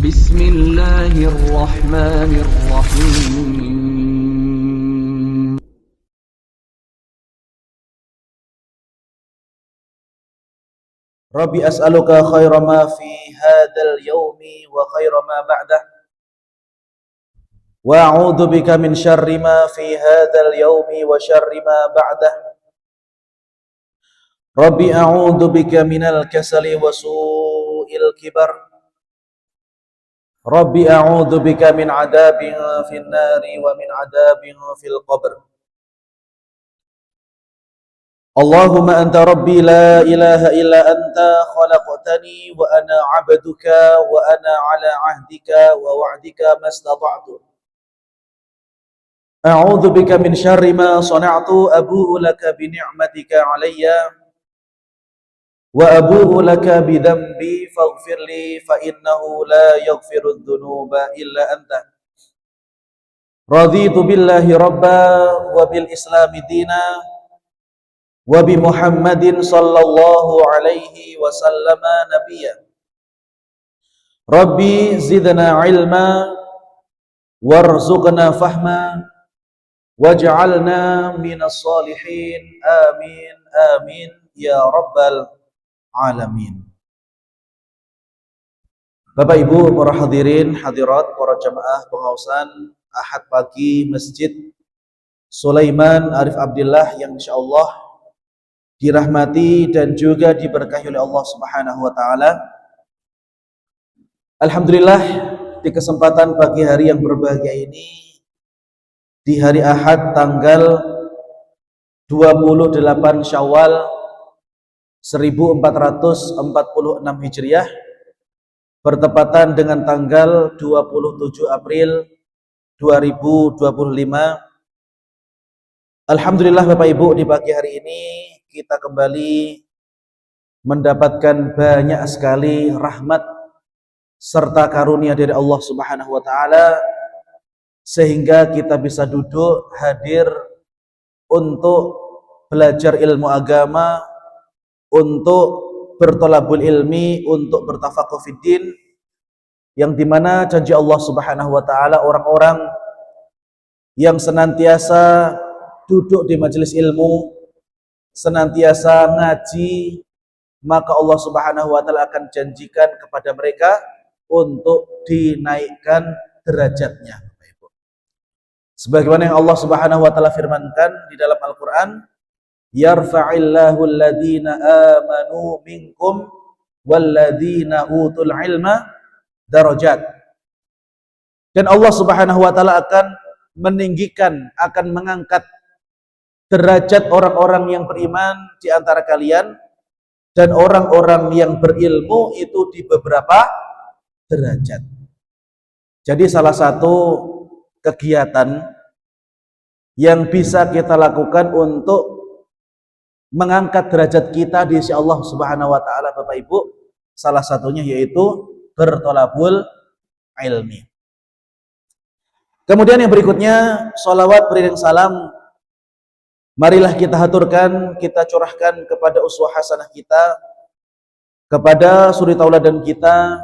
بسم الله الرحمن الرحيم Rabbi as'aluka khaira ma fi hadzal yaumi wa khaira ma ba'dah wa a'udzu bika min syarri ma fi hadzal yaumi wa syarri ma ba'dah. Rabbi a'udzu bika minal kasali wa su'il kibar. Rabbi a'udzu bika min adabin fin nari wa min adabin fil qabr. Allahumma anta rabbi la ilaha illa anta khalaqtani wa ana 'abduka wa ana 'ala 'ahdika wa wa'dika mastata'tu. A'udzu bika min syarri ma sana'tu abu'u laka bi ni'matika 'alayya wa abu'u laka bi dhanbi faghfir li fa innahu la yaghfiru dzunuba illa anta. Raditu billahi rabba wa bil islami dina wa bi Muhammadin sallallahu alaihi wasallama nabiyya. Rabbi zidna ilma warzuqna fahma waj'alna minas salihin. Amin amin ya rabbal alamin. Bapak Ibu, para hadirin, hadirat, para jamaah pengawasan Ahad pagi Masjid Sulaiman Arif Abdillah yang insyaallah dirahmati dan juga diberkahi oleh Allah Subhanahu wa taala. Alhamdulillah, di kesempatan pagi hari yang berbahagia ini, di hari Ahad tanggal 28 Syawal 1446 Hijriah bertepatan dengan tanggal 27 April 2025. Alhamdulillah Bapak Ibu, di pagi hari ini kita kembali mendapatkan banyak sekali rahmat serta karunia dari Allah Subhanahu wa taala sehingga kita bisa duduk hadir untuk belajar ilmu agama, untuk bertolabul ilmi, untuk bertafaqquh fiddin, yang dimana janji Allah Subhanahu wa taala orang-orang yang senantiasa duduk di majelis ilmu, senantiasa ngaji, maka Allah Subhanahu wa taala akan janjikan kepada mereka untuk dinaikkan derajatnya. Sebagaimana yang Allah Subhanahu wa taala firmankan di dalam Al-Qur'an, yarfa'illahu alladhina amanu minkum walladhina utul ilma darajat. Dan Allah Subhanahu wa taala akan meninggikan, akan mengangkat derajat orang-orang yang beriman di antara kalian dan orang-orang yang berilmu itu di beberapa derajat. Jadi salah satu kegiatan yang bisa kita lakukan untuk mengangkat derajat kita di sisi Allah Subhanahu wa taala Bapak Ibu, salah satunya yaitu bertolabul ilmi. Kemudian yang berikutnya, sholawat beriring salam marilah kita haturkan, kita curahkan kepada uswah hasanah kita, kepada suri tauladan kita,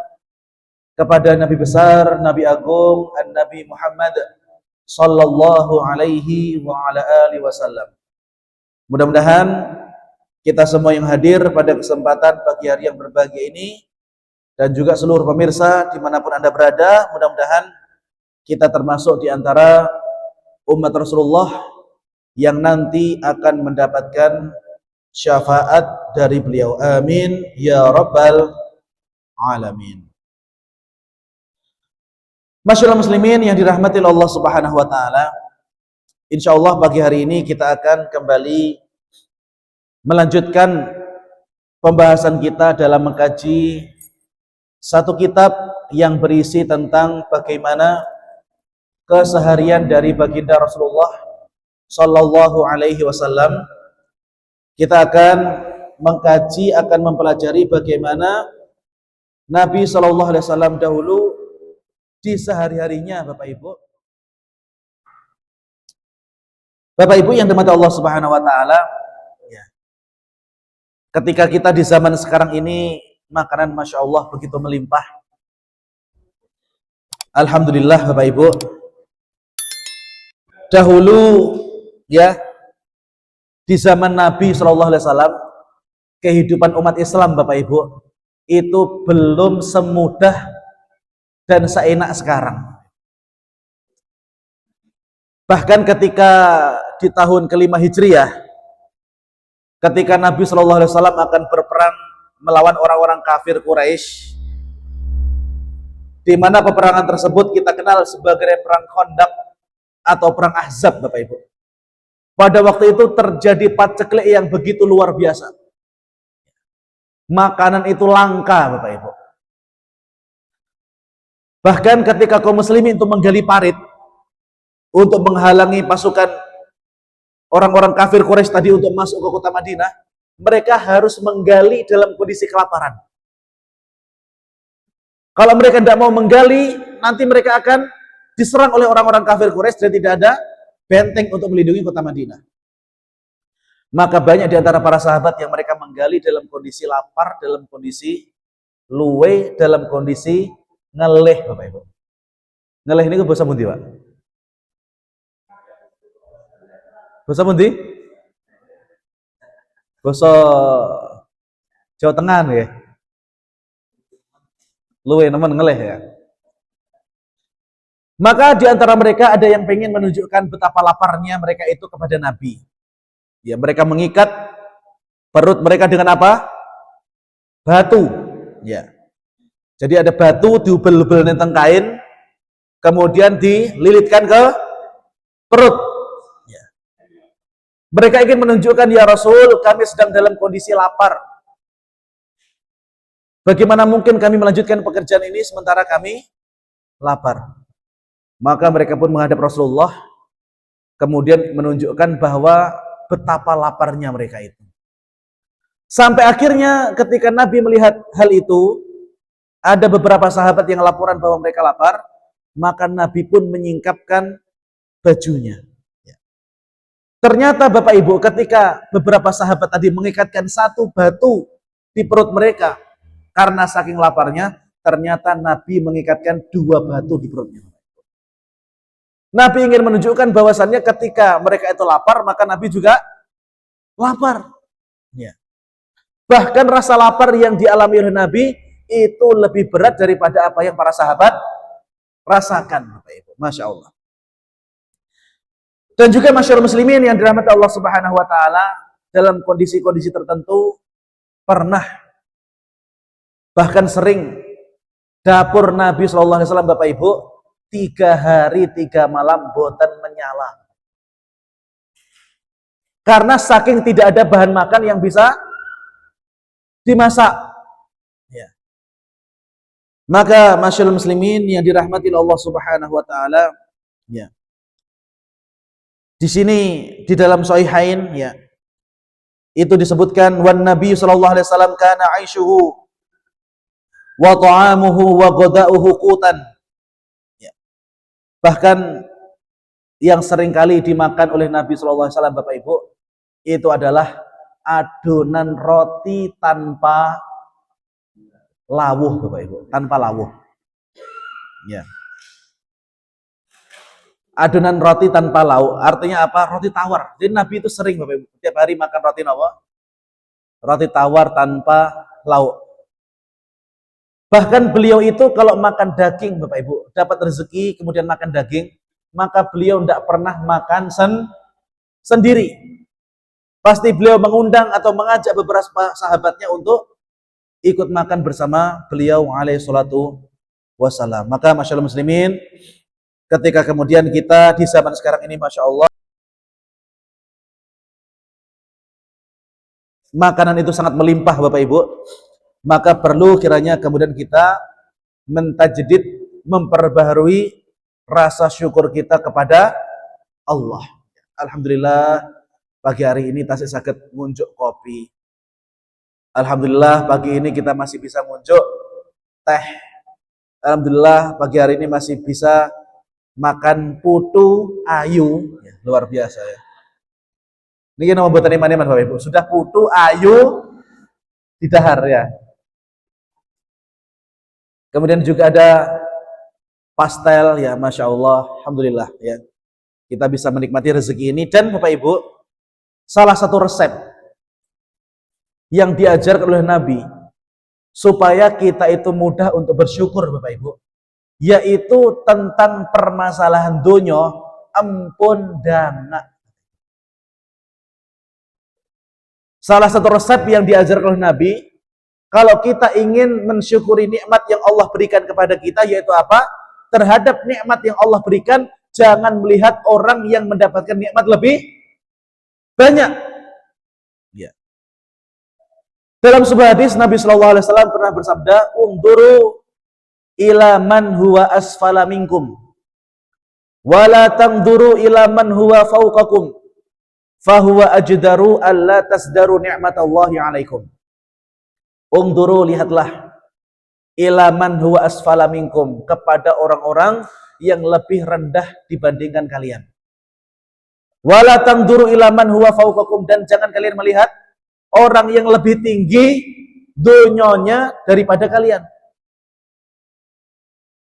kepada Nabi besar, Nabi agung, An-Nabi Muhammad sallallahu alaihi wa ala alihi wasallam. Mudah-mudahan kita semua yang hadir pada kesempatan pagi hari yang berbahagia ini dan juga seluruh pemirsa dimanapun Anda berada, mudah-mudahan kita termasuk di antara umat Rasulullah yang nanti akan mendapatkan syafaat dari beliau. Amin ya rabbal alamin. Masyaallah muslimin yang dirahmati Allah Subhanahu wa taala, insyaallah pagi hari ini kita akan kembali melanjutkan pembahasan kita dalam mengkaji satu kitab yang berisi tentang bagaimana keseharian dari baginda Rasulullah sallallahu alaihi wasallam. Kita akan mengkaji, akan mempelajari bagaimana Nabi sallallahu alaihi wasallam dahulu di sehari-harinya Bapak Ibu. Bapak Ibu yang dirahmati Allah Subhanahu wa taala, ya. Ketika kita di zaman sekarang ini makanan Masya Allah begitu melimpah, Alhamdulillah Bapak Ibu, dahulu ya di zaman Nabi Shallallahu Alaihi Wasallam, kehidupan umat Islam Bapak Ibu itu belum semudah dan seenak sekarang. Bahkan ketika di tahun kelima Hijriah, ketika Nabi Shallallahu Alaihi Wasallam akan berperang melawan orang-orang kafir Quraisy, di mana peperangan tersebut kita kenal sebagai perang Khandaq atau perang Ahzab Bapak Ibu. Pada waktu itu terjadi paceklik yang begitu luar biasa. Makanan itu langka Bapak Ibu. Bahkan ketika kaum muslimin itu menggali parit untuk menghalangi pasukan orang-orang kafir Quraisy tadi untuk masuk ke kota Madinah, mereka harus menggali dalam kondisi kelaparan. Kalau mereka tidak mau menggali, nanti mereka akan diserang oleh orang-orang kafir Quraisy dan tidak ada benteng untuk melindungi kota Madinah. Maka banyak di antara para sahabat yang mereka menggali dalam kondisi lapar, dalam kondisi luwe, dalam kondisi ngeleh Bapak Ibu. Ngeleh ini bahasa pundi, Pak? Bahasa pundi? Bahasa Jawa Tengah ya. Luwe nemen ngeleh ya. Maka di antara mereka ada yang pengen menunjukkan betapa laparnya mereka itu kepada Nabi. Ya, mereka mengikat perut mereka dengan apa? Batu. Ya. Jadi ada batu diubel-ubel nenteng kain, kemudian dililitkan ke perut. Ya. Mereka ingin menunjukkan, ya Rasul, kami sedang dalam kondisi lapar. Bagaimana mungkin kami melanjutkan pekerjaan ini sementara kami lapar? Maka mereka pun menghadap Rasulullah, kemudian menunjukkan bahwa betapa laparnya mereka itu. Sampai akhirnya ketika Nabi melihat hal itu, ada beberapa sahabat yang laporan bahwa mereka lapar, maka Nabi pun menyingkapkan bajunya. Ternyata Bapak Ibu, ketika beberapa sahabat tadi mengikatkan satu batu di perut mereka karena saking laparnya, ternyata Nabi mengikatkan dua batu di perutnya. Nabi ingin menunjukkan bahwasannya ketika mereka itu lapar, maka Nabi juga lapar. Ya. Bahkan rasa lapar yang dialami oleh Nabi itu lebih berat daripada apa yang para sahabat rasakan, Bapak Ibu. Masya Allah. Dan juga masyarakat muslimin yang dirahmati Allah Subhanahu Wa Taala, dalam kondisi-kondisi tertentu pernah, bahkan sering, dapur Nabi Shallallahu Alaihi Wasallam Bapak Ibu 3 hari 3 malam boten menyala. Karena saking tidak ada bahan makan yang bisa dimasak. Ya. Maka masyaallah muslimin yang dirahmati Allah Subhanahu Wa Taala, ya. Di sini di dalam Sahihain, ya, itu disebutkan wan Nabi sallallahu alaihi wasallam kana aishuhu wa ta'amuhu wa ghada'uhu qutan. Ya. Bahkan yang sering kali dimakan oleh Nabi sallallahu alaihi wasallam Bapak Ibu itu adalah adonan roti tanpa lawuh Bapak Ibu, tanpa lawuh. Ya. Adonan roti tanpa lauk, artinya apa? Roti tawar. Jadi Nabi itu sering Bapak Ibu, tiap hari makan roti apa? Roti tawar tanpa lauk. Bahkan beliau itu kalau makan daging Bapak Ibu, dapat rezeki kemudian makan daging, maka beliau tidak pernah makan sendiri. Pasti beliau mengundang atau mengajak beberapa sahabatnya untuk ikut makan bersama beliau alaihi salatu wassalam. Maka masyaallah muslimin, ketika kemudian kita di zaman sekarang ini Masya Allah makanan itu sangat melimpah Bapak Ibu, maka perlu kiranya kemudian kita mentajdid, memperbaharui rasa syukur kita kepada Allah. Alhamdulillah pagi hari ini tasik sakit ngunjuk kopi. Alhamdulillah pagi ini kita masih bisa ngunjuk teh. Alhamdulillah pagi hari ini masih bisa makan putu ayu, ya, luar biasa ya. Ini nama buatan iman-iman Bapak Ibu. Sudah putu ayu di dahar ya. Kemudian juga ada pastel ya, Masya Allah, Alhamdulillah ya. Kita bisa menikmati rezeki ini. Dan Bapak Ibu, salah satu resep yang diajarkan oleh Nabi supaya kita itu mudah untuk bersyukur Bapak Ibu, yaitu tentang permasalahan dunya ampun dana. Salah satu resep yang diajarkan oleh Nabi, kalau kita ingin mensyukuri nikmat yang Allah berikan kepada kita, yaitu apa? Terhadap nikmat yang Allah berikan, jangan melihat orang yang mendapatkan nikmat lebih banyak. Ya. Dalam sebuah hadis Nabi SAW pernah bersabda, "Unduru ila man huwa asfala minkum, wala tangduru ila man huwa fawqakum, fahuwa ajdaru alla tasdaru ni'matallahi alaikum." Unduru, lihatlah, ila man huwa asfala minkum, kepada orang-orang yang lebih rendah dibandingkan kalian. Wala tangduru ila man huwa fawqakum, dan jangan kalian melihat orang yang lebih tinggi dunyonya daripada kalian.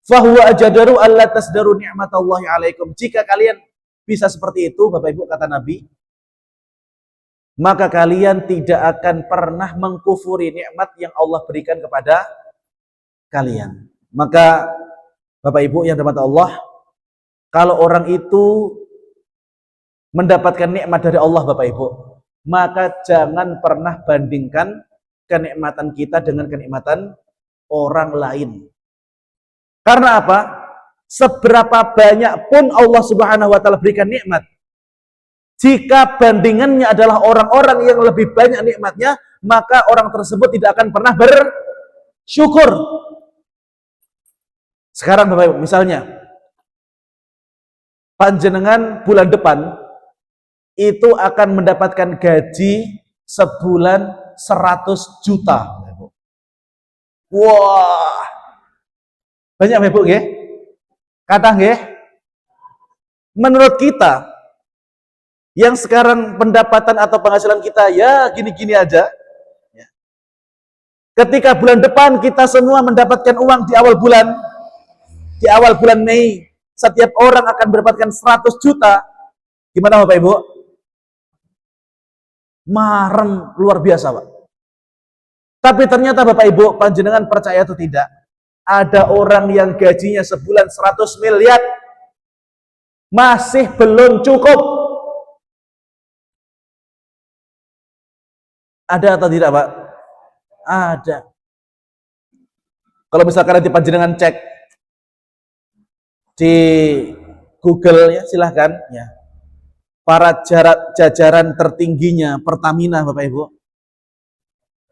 Fahuwa ajdaru alla tasdaru ni'matallahi alaikum. Jika kalian bisa seperti itu, Bapak Ibu, kata Nabi, maka kalian tidak akan pernah mengkufuri nikmat yang Allah berikan kepada kalian. Maka Bapak Ibu yang dirahmati Allah, kalau orang itu mendapatkan nikmat dari Allah Bapak Ibu, maka jangan pernah bandingkan kenikmatan kita dengan kenikmatan orang lain. Karena apa? Seberapa banyak pun Allah Subhanahu wa taala berikan nikmat, jika bandingannya adalah orang-orang yang lebih banyak nikmatnya, maka orang tersebut tidak akan pernah bersyukur. Sekarang Bapak Ibu, misalnya panjenengan bulan depan itu akan mendapatkan gaji sebulan 100 juta. Wah, banyak Bapak Ibu nggih? Kata nggih? Menurut kita yang sekarang pendapatan atau penghasilan kita ya gini-gini aja, ketika bulan depan kita semua mendapatkan uang di awal bulan Mei, setiap orang akan mendapatkan 100 juta. Gimana Bapak Ibu? Marem luar biasa, Pak. Tapi ternyata Bapak Ibu, panjenengan percaya atau tidak, ada orang yang gajinya sebulan 100 miliar masih belum cukup. Ada atau tidak, Pak? Ada. Kalau misalkan nanti panjenengan cek di Google ya, silahkan ya. Para jajaran tertingginya Pertamina Bapak Ibu,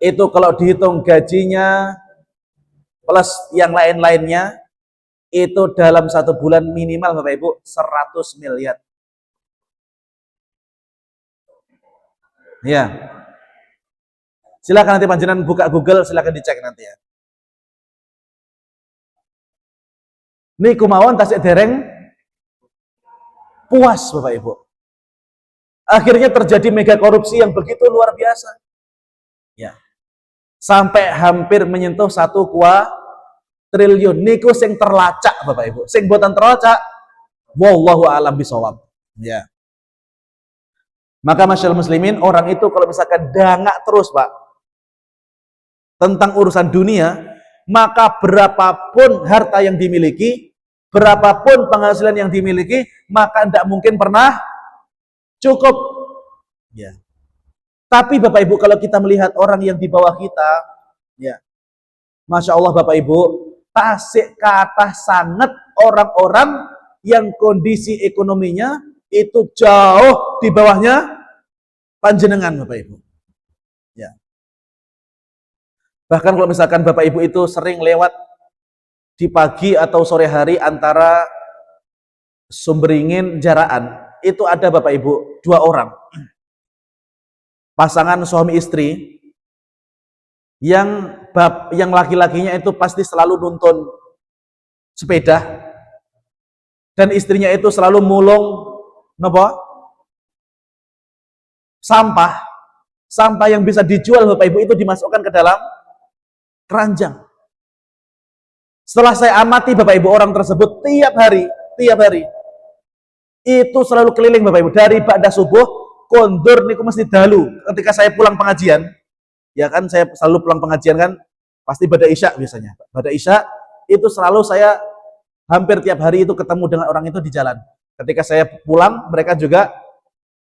itu kalau dihitung gajinya plus yang lain-lainnya, itu dalam satu bulan minimal Bapak Ibu 100 miliar. Ya. Silakan nanti panjenengan buka Google, silakan dicek nanti ya. Ini kumawon tasik dereng puas Bapak Ibu. Akhirnya terjadi mega korupsi yang begitu luar biasa. Ya. Sampai hampir menyentuh 1 triliun. Niku sing terlacak Bapak Ibu. Sing boten terlacak, wallahu a'lam bishawab. Ya. Maka masyaallah muslimin, orang itu kalau misalkan dangak terus, Pak, tentang urusan dunia, maka berapapun harta yang dimiliki, berapapun penghasilan yang dimiliki, maka tidak mungkin pernah cukup. Ya. Tapi Bapak Ibu, kalau kita melihat orang yang di bawah kita, ya, Masya Allah Bapak Ibu, tasik kata sangat orang-orang yang kondisi ekonominya itu jauh di bawahnya panjenengan Bapak Ibu. Ya. Bahkan kalau misalkan Bapak Ibu itu sering lewat di pagi atau sore hari antara Sumberingin, Jaraan, itu ada Bapak Ibu 2 orang. Pasangan suami istri yang laki-lakinya itu pasti selalu nuntun sepeda dan istrinya itu selalu mulung sampah yang bisa dijual Bapak Ibu itu dimasukkan ke dalam keranjang. Setelah saya amati Bapak Ibu orang tersebut tiap hari itu selalu keliling Bapak Ibu dari ba'da subuh kondur niku mesti dalu. Ketika saya pulang pengajian, ya kan saya selalu pulang pengajian kan pasti ba'da isya biasanya. Ba'da isya itu selalu saya hampir tiap hari itu ketemu dengan orang itu di jalan. Ketika saya pulang, mereka juga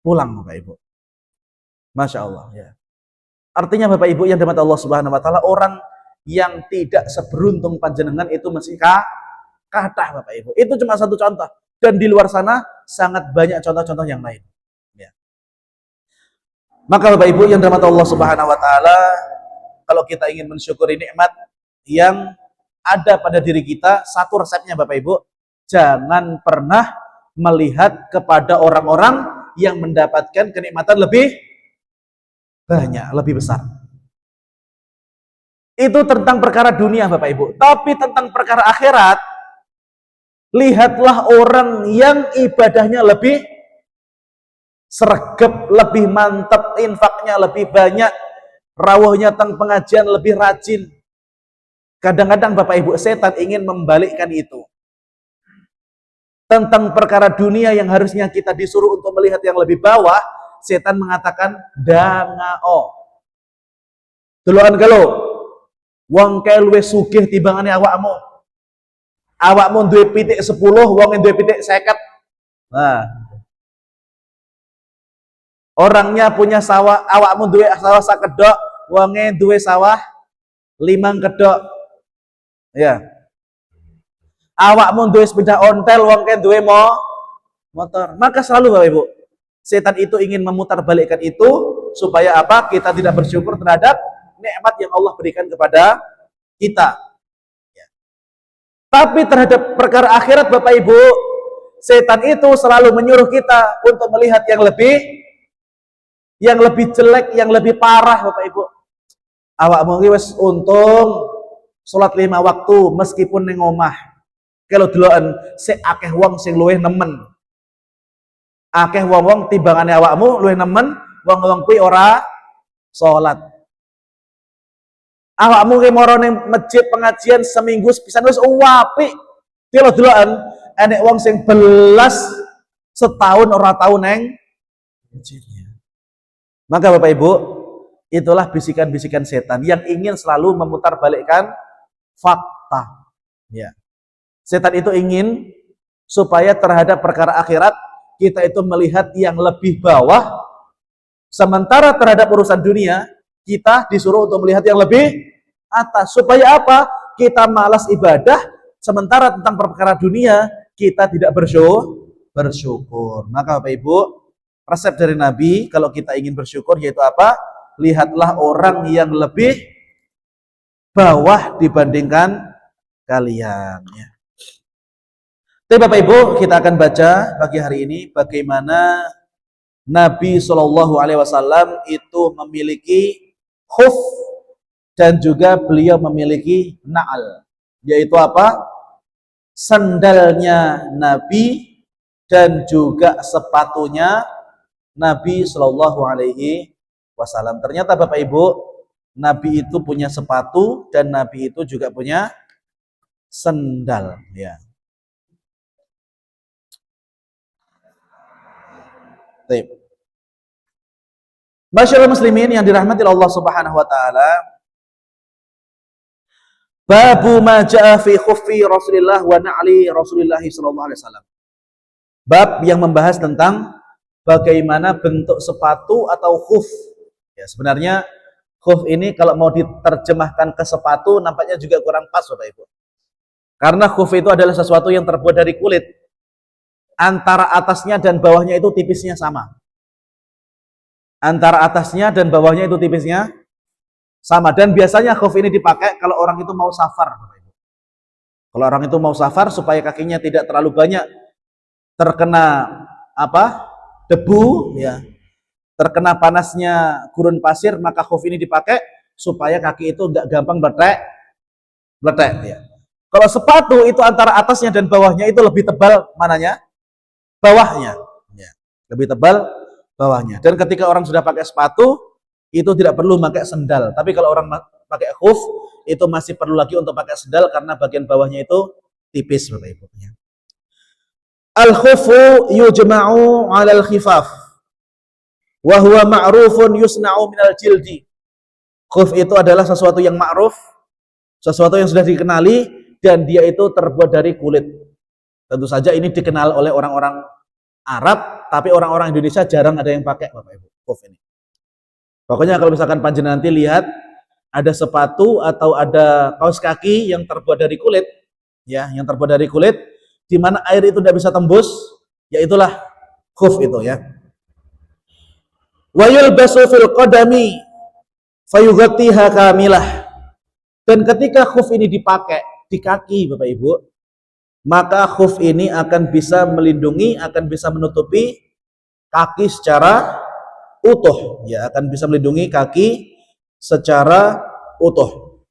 pulang Bapak Ibu. Masya Allah ya. Artinya Bapak Ibu yang dirahmati Allah Subhanahu wa taala, orang yang tidak seberuntung panjenengan itu mesti kathah Bapak Ibu. Itu cuma satu contoh. Dan di luar sana sangat banyak contoh-contoh yang lain. Ya. Maka Bapak Ibu yang dirahmati Allah Subhanahu wa taala, kalau kita ingin mensyukuri nikmat yang ada pada diri kita, satu resepnya Bapak Ibu, jangan pernah melihat kepada orang-orang yang mendapatkan kenikmatan lebih banyak, lebih besar. Itu tentang perkara dunia Bapak Ibu. Tapi tentang perkara akhirat, lihatlah orang yang ibadahnya lebih sregep, lebih mantap, infaknya lebih banyak, rawuhnya tentang pengajian lebih rajin. Kadang-kadang Bapak Ibu, setan ingin membalikkan itu. Tentang perkara dunia yang harusnya kita disuruh untuk melihat yang lebih bawah, setan mengatakan dangao. Delokan kalau wong kae luwih sugih timbangane awakmu. Awakmu duwe pitik 10, wong duwe pitik 50. Nah. Orangnya punya sawah, awakmu duwe sawah sakedok, wonge duwe sawah 5 kedok. Ya. Awakmu duwe sepeda ontel, wongke duwe motor. Maka selalu Bapak Ibu, setan itu ingin memutarbalikkan itu supaya apa? Kita tidak bersyukur terhadap nikmat yang Allah berikan kepada kita. Ya. Tapi terhadap perkara akhirat Bapak Ibu, setan itu selalu menyuruh kita untuk melihat yang lebih jelek, yang lebih parah Bapak Ibu. Awakmu iki wis untung salat 5 waktu meskipun ning omah. Kalau deloken sik akeh wong sing luwih nemen. Akeh wong-wong timbangane awakmu luwih nemen, wong-wong kuwi ora salat. Awakmu ki mara ning masjid pengajian seminggu pisan wis apik. Kalau deloken enek wong sing belas setahun ora tau neng masjidnya. Maka Bapak Ibu, itulah bisikan-bisikan setan yang ingin selalu memutarbalikkan fakta. Ya. Setan itu ingin supaya terhadap perkara akhirat kita itu melihat yang lebih bawah, sementara terhadap urusan dunia kita disuruh untuk melihat yang lebih atas. Supaya apa? Kita malas ibadah, sementara tentang perkara dunia kita tidak bersyukur. Maka Bapak Ibu, resep dari Nabi kalau kita ingin bersyukur yaitu apa? Lihatlah orang yang lebih bawah dibandingkan kalian. Ya. Tapi Bapak Ibu, kita akan baca pagi hari ini bagaimana Nabi Shallallahu Alaihi Wasallam itu memiliki khuf dan juga beliau memiliki na'al, yaitu apa? Sandalnya Nabi dan juga sepatunya Nabi Shallallahu Alaihi Wasallam. Ternyata Bapak Ibu, Nabi itu punya sepatu dan Nabi itu juga punya sandal. Ya. Masyaallah muslimin yang dirahmati Allah Subhanahu wa taala. Babu ma jaa fi khuffi Rasulillah wa na'li Rasulillah sallallahu alaihi wasallam. Bab yang membahas tentang bagaimana bentuk sepatu atau khuf. Ya, sebenarnya khuf ini kalau mau diterjemahkan ke sepatu nampaknya juga kurang pas Bapak Ibu. Karena khuf itu adalah sesuatu yang terbuat dari kulit. Antara atasnya dan bawahnya itu tipisnya sama. Antara atasnya dan bawahnya itu tipisnya sama. Dan biasanya khuf ini dipakai kalau orang itu mau safar. Kalau orang itu mau safar supaya kakinya tidak terlalu banyak terkena debu, ya, terkena panasnya gurun pasir, maka khuf ini dipakai supaya kaki itu enggak gampang meletek. Ya. Kalau sepatu itu antara atasnya dan bawahnya itu lebih tebal mananya? Bawahnya, ya, lebih tebal bawahnya. Dan ketika orang sudah pakai sepatu itu tidak perlu pakai sendal. Tapi kalau orang pakai khuf itu masih perlu lagi untuk pakai sendal karena bagian bawahnya itu tipis Bapak Ibu. Al-khufu yujma'u 'alal khifaf wa huwa ma'rufun yusna'u minal jildi. Khuf itu adalah sesuatu yang ma'ruf, sesuatu yang sudah dikenali dan dia itu terbuat dari kulit. Tentu saja ini dikenal oleh orang-orang Arab, tapi orang-orang Indonesia jarang ada yang pakai Bapak Ibu khuf ini. Pokoknya kalau misalkan panjenengan nanti lihat ada sepatu atau ada kaos kaki yang terbuat dari kulit, ya, yang terbuat dari kulit, di mana air itu tidak bisa tembus, yaitulah khuf itu ya. Wa yulbasu fil qadami fayughattiha kamilah. Dan ketika khuf ini dipakai di kaki Bapak Ibu, maka khuf ini akan bisa melindungi, akan bisa menutupi kaki secara utuh, ya, akan bisa melindungi kaki secara utuh.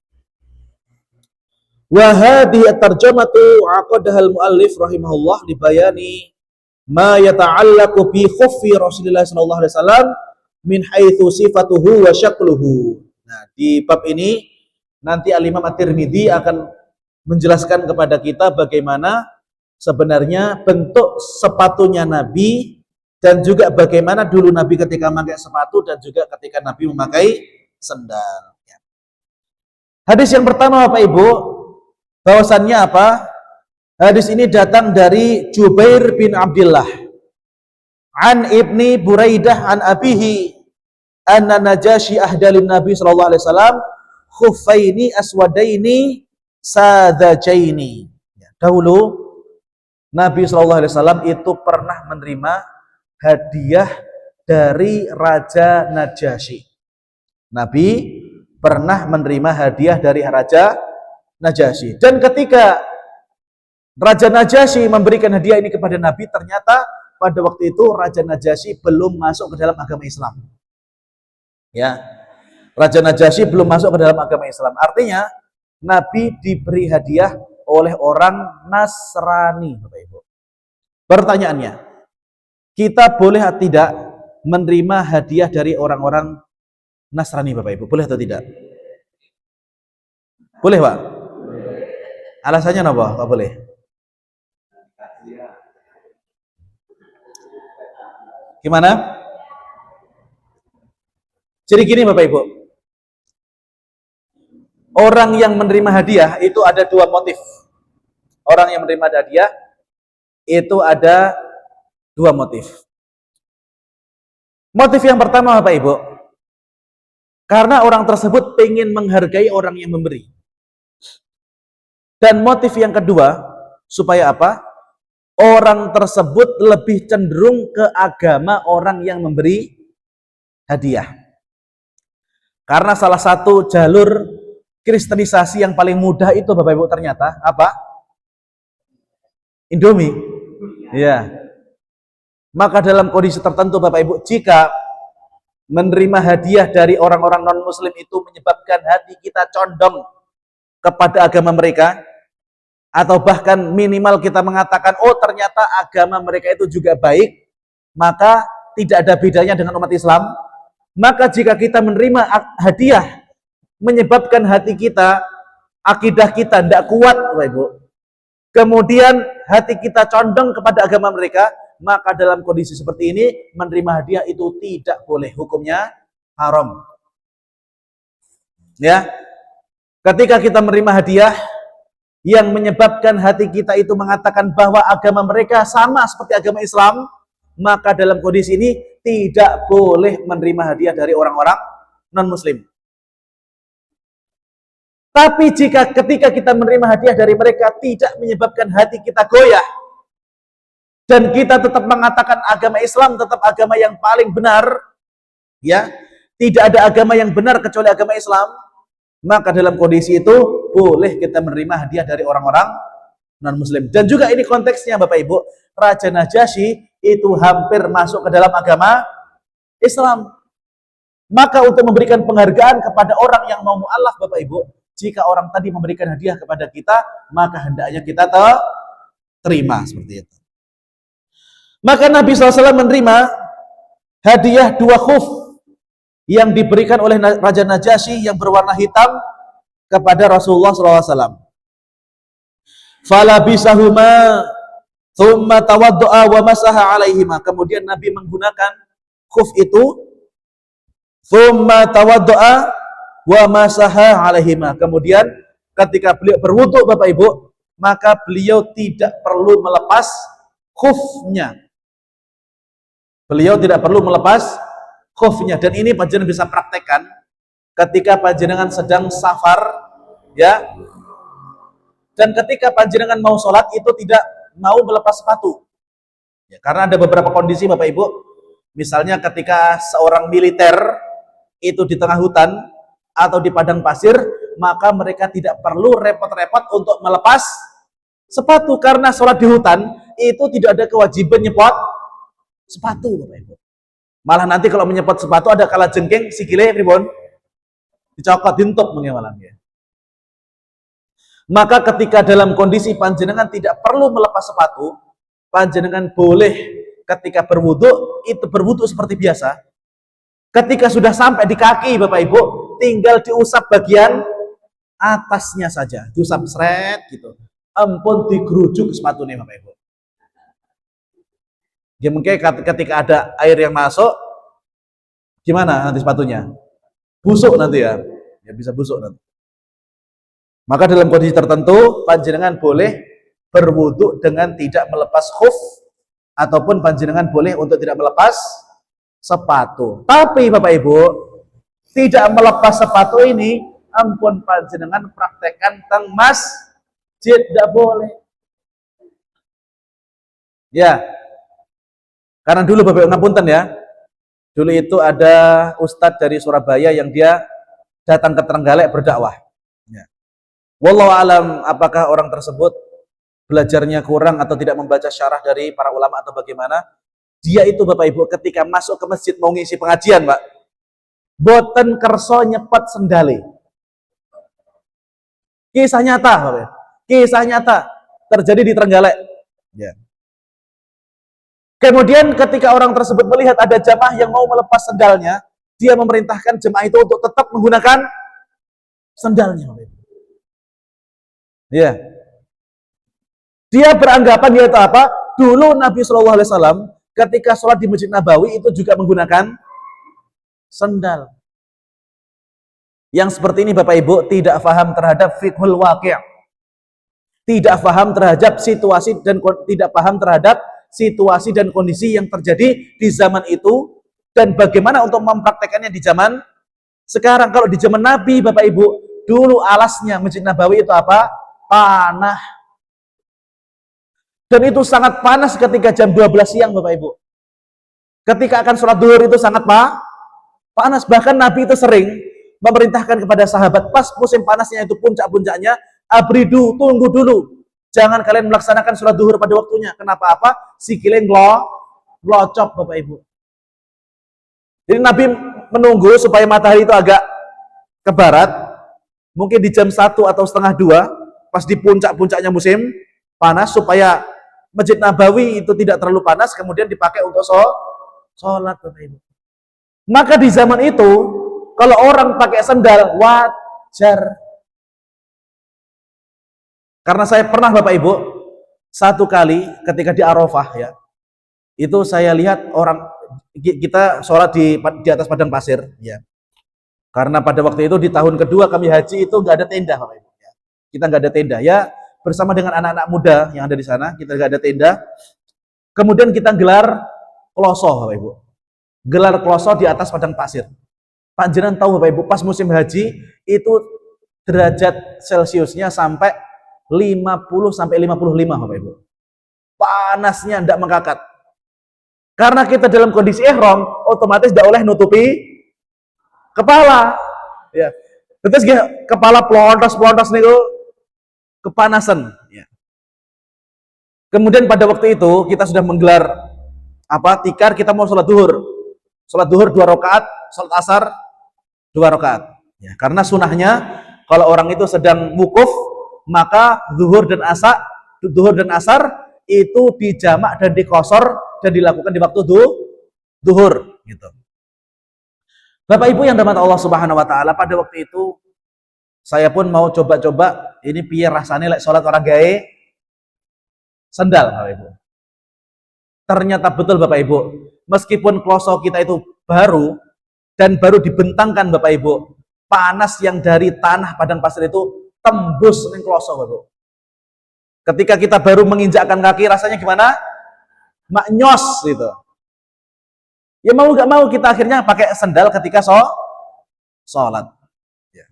Wa hadhihi at-tarjamatu 'aqadaha al-muallif rahimahullah li bayani ma yata'allaqu bi khuffi Rasulillah sallallahu alaihi wasallam min haitsu sifatuhu wa syakluhu. Nah, di bab ini nanti Al-Imam At-Tirmidzi akan menjelaskan kepada kita bagaimana sebenarnya bentuk sepatunya Nabi dan juga bagaimana dulu Nabi ketika memakai sepatu dan juga ketika Nabi memakai sendal. Hadis yang pertama Bapak Ibu, bahwasannya apa? Hadis ini datang dari Jubair bin Abdullah an ibni Buraidah an abihi anna Najasyi ahdalin Nabi sallallahu alaihi wasallam khuffaini aswadaini sadzajaini. Dahulu Nabi sallallahu alaihi wasallam itu pernah menerima hadiah dari Raja Najasyi. Nabi pernah menerima hadiah dari Raja Najasyi. Dan ketika Raja Najasyi memberikan hadiah ini kepada Nabi, ternyata pada waktu itu Raja Najasyi belum masuk ke dalam agama Islam. Ya, Raja Najasyi belum masuk ke dalam agama Islam. Artinya Nabi diberi hadiah oleh orang Nasrani, Bapak Ibu. Pertanyaannya, kita boleh atau tidak menerima hadiah dari orang-orang Nasrani Bapak Ibu? Boleh atau tidak? Boleh Pak? Alasannya apa? Pak boleh? Gimana? Jadi gini Bapak Ibu, orang yang menerima hadiah itu ada dua motif. Orang yang menerima hadiah itu ada dua motif. Motif yang pertama Bapak Ibu, karena orang tersebut ingin menghargai orang yang memberi. Dan motif yang kedua, supaya apa? Orang tersebut lebih cenderung ke agama orang yang memberi hadiah. Karena salah satu jalur kristenisasi yang paling mudah itu Bapak Ibu ternyata apa? Indomie. Ya. Maka dalam kondisi tertentu Bapak Ibu, jika menerima hadiah dari orang-orang non-muslim itu menyebabkan hati kita condong kepada agama mereka, atau bahkan minimal kita mengatakan, oh ternyata agama mereka itu juga baik, maka tidak ada bedanya dengan umat Islam. Maka jika kita menerima hadiah menyebabkan hati kita, akidah kita tidak kuat Bapak Ibu, kemudian hati kita condong kepada agama mereka, maka dalam kondisi seperti ini menerima hadiah itu tidak boleh, hukumnya haram. Ya, ketika kita menerima hadiah yang menyebabkan hati kita itu mengatakan bahwa agama mereka sama seperti agama Islam, maka dalam kondisi ini tidak boleh menerima hadiah dari orang-orang non-muslim. Tapi jika ketika kita menerima hadiah dari mereka tidak menyebabkan hati kita goyah, dan kita tetap mengatakan agama Islam tetap agama yang paling benar, ya, tidak ada agama yang benar kecuali agama Islam, maka dalam kondisi itu boleh kita menerima hadiah dari orang-orang non-muslim. Dan juga ini konteksnya Bapak Ibu, Raja Najasyi itu hampir masuk ke dalam agama Islam. Maka untuk memberikan penghargaan kepada orang yang mau mu'alaf Bapak Ibu, jika orang tadi memberikan hadiah kepada kita, maka hendaknya kita terima seperti itu. Maka Nabi SAW menerima hadiah dua khuf yang diberikan oleh Raja Najasyi yang berwarna hitam kepada Rasulullah SAW. Falabisahuma thumma tawaddu'a wa masaha alaihima. Kemudian Nabi menggunakan khuf itu, thumma tawaddu'a wa masaha alaihima. Kemudian ketika beliau berwudu Bapak Ibu, maka beliau tidak perlu melepas khufnya. Beliau tidak perlu melepas khufnya. Dan ini panjenengan bisa praktekkan ketika panjenengan sedang safar, ya. Dan ketika panjenengan mau sholat itu tidak mau melepas sepatu. Ya, karena ada beberapa kondisi Bapak Ibu. Misalnya ketika seorang militer itu di tengah hutan atau di padang pasir, maka mereka tidak perlu repot-repot untuk melepas sepatu. Karena sholat di hutan itu tidak ada kewajiban nyepot sepatu Bapak Ibu. Malah nanti kalau menyepot sepatu ada kala jengking sikile pripun? Dicokot dintup mengewalannya. Maka ketika dalam kondisi panjenengan tidak perlu melepas sepatu, panjenengan boleh ketika berwudu itu berwudu seperti biasa. Ketika sudah sampai di kaki Bapak Ibu, tinggal diusap bagian atasnya saja, diusap seret gitu. Ampun digerujuk sepatunya Bapak Ibu. Ya mungkin ketika ada air yang masuk, gimana nanti sepatunya? Busuk nanti ya, ya bisa busuk nanti. Maka dalam kondisi tertentu panjenengan boleh berwudu dengan tidak melepas khuf ataupun panjenengan boleh untuk tidak melepas sepatu. Tapi Bapak Ibu, tidak melepas sepatu ini ampun panjenengan praktekkan teng masjid tidak boleh. Ya. Karena dulu Bapak Ibu ngapunten ya. Dulu itu ada ustadz dari Surabaya yang dia datang ke Trenggalek berdakwah. Wallahu alam apakah orang tersebut belajarnya kurang atau tidak membaca syarah dari para ulama atau bagaimana. Dia itu Bapak Ibu ketika masuk ke masjid mau ngisi pengajian Pak, boten kerso nyepet sendale. Kisah nyata Bapak, kisah nyata terjadi di Trenggalek ya. Kemudian ketika orang tersebut melihat ada jamaah yang mau melepas sendalnya, dia memerintahkan jemaah itu untuk tetap menggunakan sendalnya Bapak Ibu. Ya, dia beranggapan yaitu apa? Dulu Nabi Shallallahu Alaihi Wasallam ketika sholat di Masjid Nabawi itu juga menggunakan sendal. Yang seperti ini Bapak Ibu tidak paham terhadap fiqhul waqi', tidak paham terhadap situasi dan tidak paham terhadap situasi dan kondisi yang terjadi di zaman itu dan bagaimana untuk mempraktekannya di zaman sekarang. Kalau di zaman Nabi Bapak Ibu, dulu alasnya Masjid Nabawi itu apa? Panah. Dan itu sangat panas ketika jam 12 siang Bapak Ibu. Ketika akan sholat duhur itu sangat panas. Bahkan Nabi itu sering memerintahkan kepada sahabat pas musim panasnya itu puncak-puncaknya, abridu, tunggu dulu. Jangan kalian melaksanakan sholat duhur pada waktunya. Kenapa apa? Sikile ngelocop Bapak Ibu. Jadi Nabi menunggu supaya matahari itu agak ke barat. Mungkin di jam 1 atau setengah 2. Pas di puncak-puncaknya musim panas supaya Masjid Nabawi itu tidak terlalu panas kemudian dipakai untuk sholat Bapak Ibu. Maka di zaman itu kalau orang pakai sendal wajar. Karena saya pernah Bapak Ibu satu kali ketika di Arafah ya, itu saya lihat orang kita sholat di atas padang pasir ya. Karena pada waktu itu di tahun kedua kami haji itu nggak ada tenda Bapak Ibu. Kita nggak ada tenda ya, bersama dengan anak-anak muda yang ada di sana kita nggak ada tenda. Kemudian kita gelar kloso Bapak Ibu, gelar kloso di atas padang pasir. Panjenengan tahu Bapak Ibu pas musim haji itu derajat Celciusnya sampai 50 sampai 55 Bapak Ibu. Panasnya tidak mengkakat. Karena kita dalam kondisi ihram, otomatis tidak oleh nutupi kepala. Ya. Terus kepala pelontos nih kepanasan ya. Kemudian pada waktu itu kita sudah menggelar tikar, kita mau sholat duhur 2 rakaat, sholat asar 2 rakaat ya. Karena sunahnya kalau orang itu sedang wukuf maka duhur dan asar itu dijamak dan dikosor dan dilakukan di waktu duhur gitu. Bapak Ibu yang dirahmati Allah Subhanahu wa taala, pada waktu itu saya pun mau coba-coba ini piye rasane lek salat orang gawe sendal Bapak Ibu. Ternyata betul Bapak Ibu, meskipun kloso kita itu baru dan baru dibentangkan Bapak Ibu, panas yang dari tanah padang pasir itu tembus ning kloso Bapak Ibu. Ketika kita baru menginjakkan kaki rasanya gimana? Maknyos gitu. Ya mau gak mau kita akhirnya pakai sendal ketika sholat. Ya.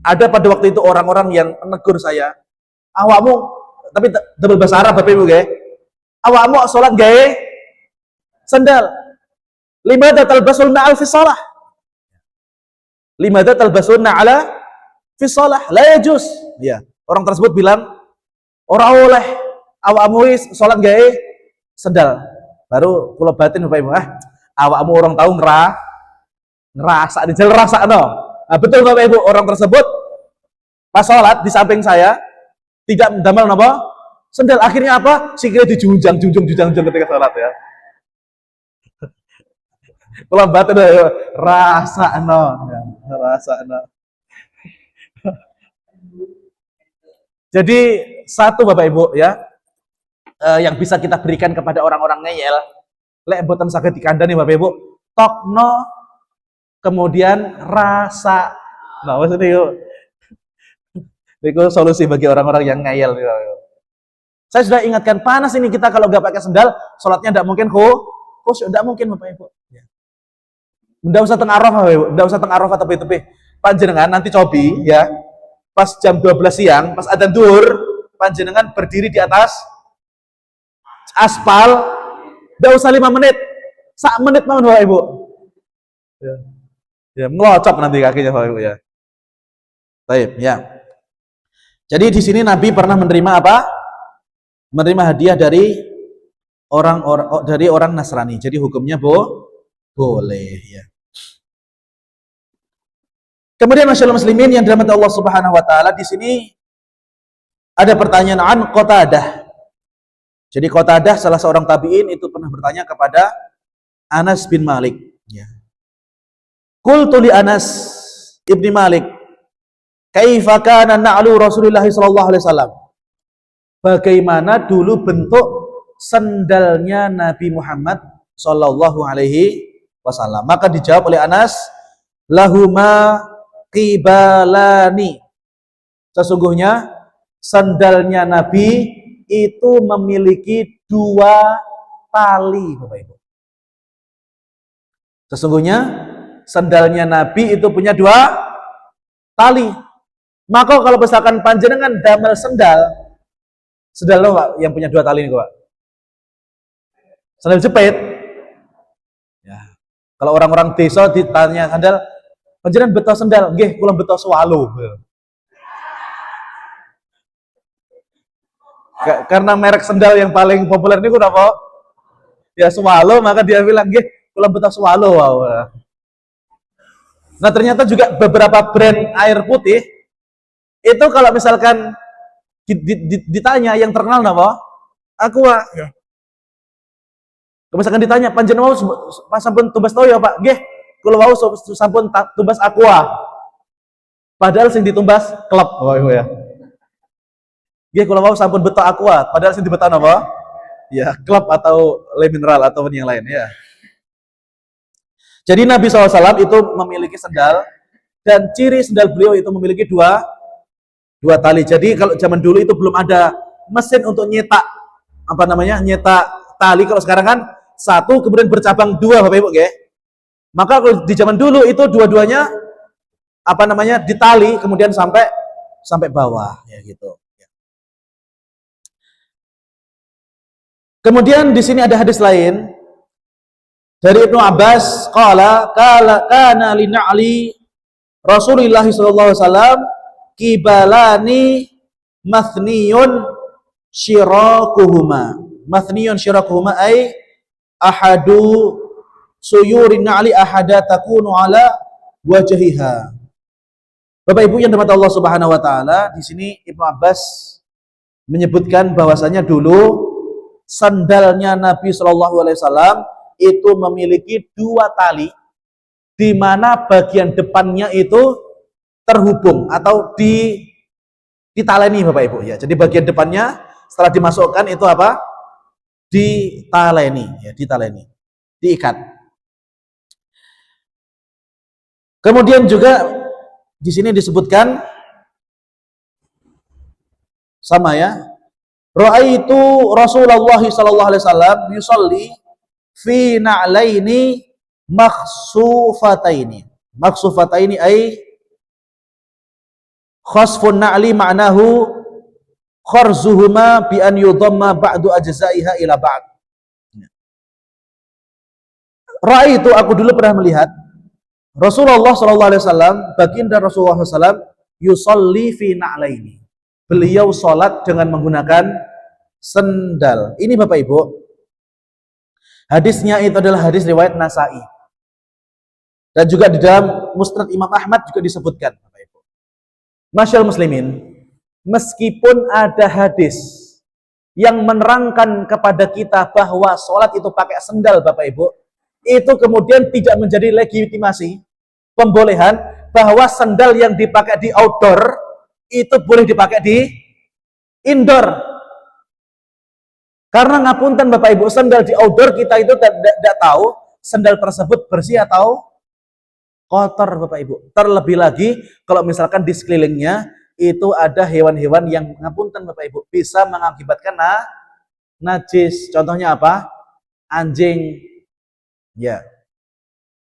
Ada pada waktu itu orang-orang yang menegur saya, awakmu, tapi double bahasa Arab Bapak Ibu ya, awakmu sholat gawe sendal. Limadha talbasunna al fi shalah. Limadha talbasunna ala fi shalah. La yajuz. Ya. Orang tersebut bilang, ora oleh awakmu sholat gawe sendal. Baru kula batin Bapak Ibu, awakmu orang tahu ngerasa di jalan rasa no. Nah, betul Bapak Ibu, orang tersebut pas sholat di samping saya tidak mendamel napa sendal, akhirnya apa? Sikile dijunjang ketika sholat ya. Kula batin rasa no. Jadi satu Bapak Ibu ya, yang bisa kita berikan kepada orang-orang ngeyel, lek boten saged dikandani Bapak Ibu, tokno kemudian rasa. Nah, maksudnya itu solusi bagi orang-orang yang ngeyel. Saya sudah ingatkan, panas ini kita kalau nggak pakai sendal, sholatnya tidak mungkin khusyuk, tidak mungkin Bapak Ibu. Tidak usah teng Arafah Bapak Ibu, tidak usah teng Arafah tepi-tepi. Panjenengan nanti cobi ya, pas jam 12 siang, pas adzan duhur, panjenengan berdiri di atas aspal, tidak usah 5 menit, 1 menit mau Bapak Ibu. Ya, ngelocok nanti kakinya Bapak Ibu ya. Baik, ya. Jadi di sini Nabi pernah menerima apa? Menerima hadiah dari orang Nasrani. Jadi hukumnya boleh ya. Kemudian masyaallah muslimin yang dirahmati Allah Subhanahu wa taala, di sini ada pertanyaan an Qatadah. Jadi Qatadah salah seorang tabi'in itu pernah bertanya kepada Anas bin Malik ya. Qultu li Anas ibni Malik, kaifa kana na'lu Rasulullah sallallahu alaihi wasallam? Bagaimana dulu bentuk sendalnya Nabi Muhammad sallallahu alaihi wasallam? Maka dijawab oleh Anas, lahuma qibalani. Sesungguhnya sandalnya Nabi itu memiliki 2 tali, Bapak Ibu. Sesungguhnya sandalnya Nabi itu punya 2 tali. Maka kalau misalkan panjenengan damel sendal lo Pak, yang punya 2 tali ini Pak. Sandal jepit. Ya. Kalau orang-orang desa ditanya sandal, panjenengan beto sendal, nggih kula beto swalo. Karena merek sendal yang paling populer ini apa? Ya swalo, maka dia bilang nggih kula beto swalo. Wow. Nah, ternyata juga beberapa brand air putih itu kalau misalkan ditanya yang terkenal apa? Aqua. Ya. Kalau misalkan ditanya panjenengan mau sampun tumbas toyo Pak? Nggih, kula wau sampun tumbas Aqua. Padahal sing ditumbas klub. Oh iya ya. Nggih, kula wau sampun beto Aqua, padahal sing dibeto apa? Ya, klub atau le mineral atau yang lain ya. Jadi Nabi SAW itu memiliki sendal, dan ciri sendal beliau itu memiliki 2 tali. Jadi kalau zaman dulu itu belum ada mesin untuk nyetak nyetak tali. Kalau sekarang kan 1 kemudian bercabang 2 Bapak Ibu ya. Maka kalau di zaman dulu itu dua-duanya ditali kemudian sampai bawah ya gitu. Kemudian di sini ada hadis lain dari Ibnu Abbas, qala kana li na'li Rasulullah sallallahu alaihi wasallam kibalani mathniyun syirakuhuma. Mathniyun syirakuhuma ay ahadu suyurin na'li ahada takunu ala wajhiha. Bapak Ibu yang dirahmati Allah Subhanahu wa taala, di sini Ibnu Abbas menyebutkan bahwasanya dulu sandalnya Nabi sallallahu alaihi wasallam itu memiliki 2 tali di mana bagian depannya itu terhubung atau ditaleni Bapak Ibu ya. Jadi bagian depannya setelah dimasukkan itu apa? Ditaleni ya, ditaleni. Diikat. Kemudian juga di sini disebutkan sama ya. Ra'aitu Rasulullah sallallahu alaihi wasallam yusalli fi na'laini makhsufataini. Makhsufataini ay khasfun na'li ma'nahu kharzuhuma bi an yudamma ba'du ajza'iha ila ba'd. Ra'aitu, aku dulu pernah melihat Rasulullah sallallahu alaihi wasallam, baginda Rasulullah sallallahu alaihi wasallam yusalli fi na'laini. Beliau sholat dengan menggunakan sendal. Ini Bapak Ibu, hadisnya itu adalah hadis riwayat Nasa'i. Dan juga di dalam Musnad Imam Ahmad juga disebutkan Bapak Ibu. Masyaallah muslimin, meskipun ada hadis yang menerangkan kepada kita bahwa sholat itu pakai sendal Bapak Ibu, itu kemudian tidak menjadi legitimasi, pembolehan bahwa sendal yang dipakai di outdoor itu boleh dipakai di indoor. Karena ngapunten Bapak Ibu, sendal di outdoor kita itu tidak tahu sendal tersebut bersih atau kotor Bapak Ibu. Terlebih lagi kalau misalkan di sekelilingnya itu ada hewan-hewan yang ngapunten Bapak Ibu bisa mengakibatkan najis. Contohnya apa? Anjing ya.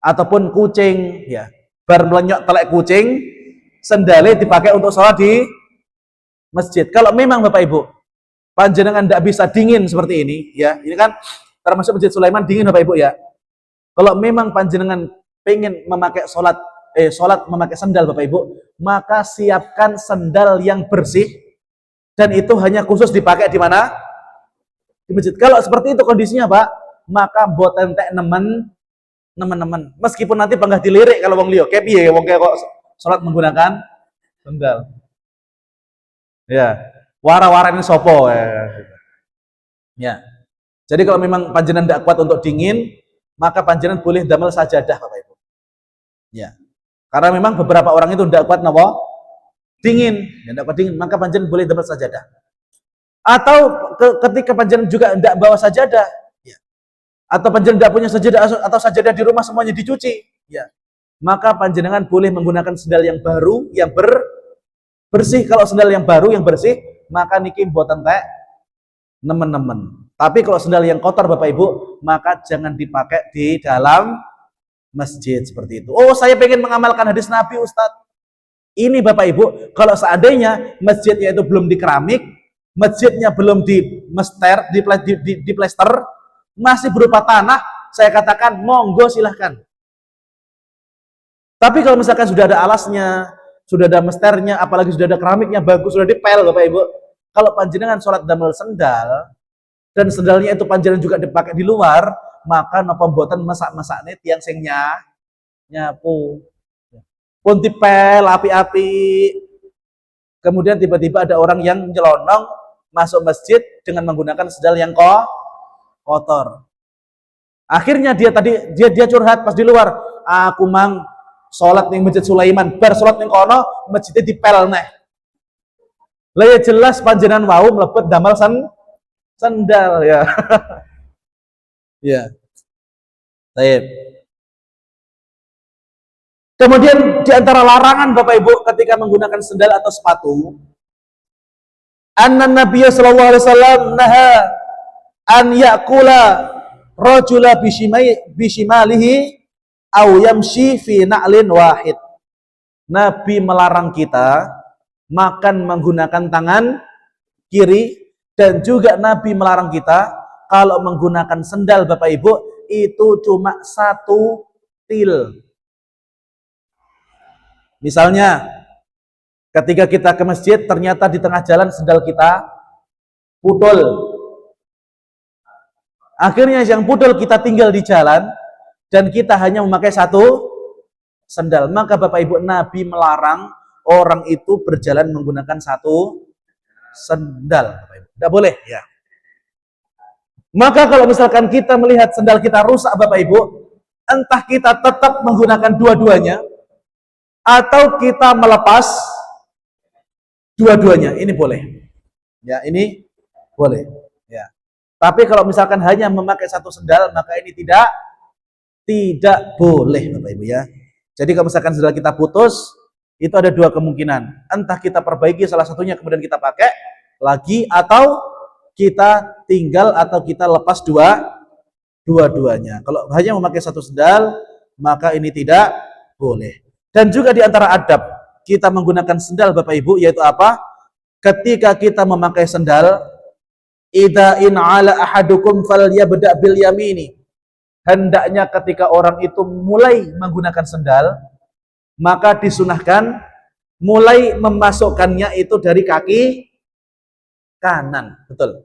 Ataupun kucing ya. Bar melenyok telek kucing, sendalnya dipakai untuk sholat di masjid. Kalau memang Bapak Ibu panjenengan tidak bisa dingin seperti ini ya, ini kan termasuk Masjid Sulaiman dingin Bapak Ibu ya. Kalau memang panjenengan pengen memakai sholat memakai sandal Bapak Ibu, maka siapkan sandal yang bersih dan itu hanya khusus dipakai di mana? Di masjid. Kalau seperti itu kondisinya Pak, maka buat entek nemen meskipun nanti panggah dilirik kalau wong liya kepiye wong kok sholat menggunakan sendal. Ya, wara-wara ini sopo ya. Jadi kalau memang panjenengan tidak kuat untuk dingin, maka panjenengan boleh damel sajadah Bapak Ibu. Ya. Karena memang beberapa orang itu tidak kuat napa? Dingin, ya, tidak kuat dingin, maka panjenengan boleh damel sajadah. Atau ketika panjenengan juga tidak bawa sajadah, ya. Atau panjenengan tidak punya sajadah atau sajadah di rumah semuanya dicuci, ya. Maka panjenengan boleh menggunakan sendal yang baru yang bersih. Kalau sendal yang baru yang bersih, maka niki mboten tek nemen-nemen. Tapi kalau sendal yang kotor Bapak Ibu, maka jangan dipakai di dalam masjid seperti itu. Oh, saya pengen mengamalkan hadis Nabi Ustadz. Ini Bapak Ibu, kalau seandainya masjidnya itu belum di keramik, masjidnya belum di mester, di plester, masih berupa tanah, saya katakan monggo silahkan. Tapi kalau misalkan sudah ada alasnya, sudah ada mesternya, apalagi sudah ada keramiknya bagus, sudah dipel Bapak Ibu. Kalau panjenengan sholat damel sendal dan sendalnya itu panjenengan juga dipakai di luar, maka napa mboten masak-masakne tiyang sing nyapu. Pun dipel api-api. Kemudian tiba-tiba ada orang yang nyelonong masuk masjid dengan menggunakan sendal yang kotor. Akhirnya dia curhat pas di luar, aku mang sholat ning Masjid Sulaiman, bar sholat ning kono masjidnya dipel neh. Lah ya jelas panjenengan wau mlebet damel sendal ya. Ya. Baik. Kemudian di antara larangan Bapak Ibu ketika menggunakan sendal atau sepatu, anna Nabiy sallallahu alaihi wasallam naha an ya'kula rajula bishimalihi aw yamshi fi na'lin wahid. Nabi melarang kita makan menggunakan tangan kiri, dan juga Nabi melarang kita kalau menggunakan sendal Bapak Ibu itu cuma satu til. Misalnya ketika kita ke masjid ternyata di tengah jalan sendal kita pudul. Akhirnya yang pudul kita tinggal di jalan dan kita hanya memakai satu sendal. Maka Bapak Ibu, Nabi melarang orang itu berjalan menggunakan satu sendal. Tidak boleh ya. Maka kalau misalkan kita melihat sendal kita rusak Bapak Ibu, entah kita tetap menggunakan dua-duanya atau kita melepas dua-duanya. Ini boleh. Ya, ini boleh. Ya. Tapi kalau misalkan hanya memakai satu sendal, maka ini tidak boleh, Bapak Ibu ya. Jadi kalau misalkan sendal kita putus, itu ada dua kemungkinan. Entah kita perbaiki salah satunya kemudian kita pakai lagi, atau kita tinggal atau kita lepas dua-duanya. Kalau hanya memakai satu sendal, maka ini tidak boleh. Dan juga di antara adab kita menggunakan sendal, Bapak Ibu, yaitu apa? Ketika kita memakai sendal, idza in ala ahadukum falyabda bil yamini. Hendaknya ketika orang itu mulai menggunakan sendal, maka disunahkan mulai memasukkannya itu dari kaki kanan. Betul.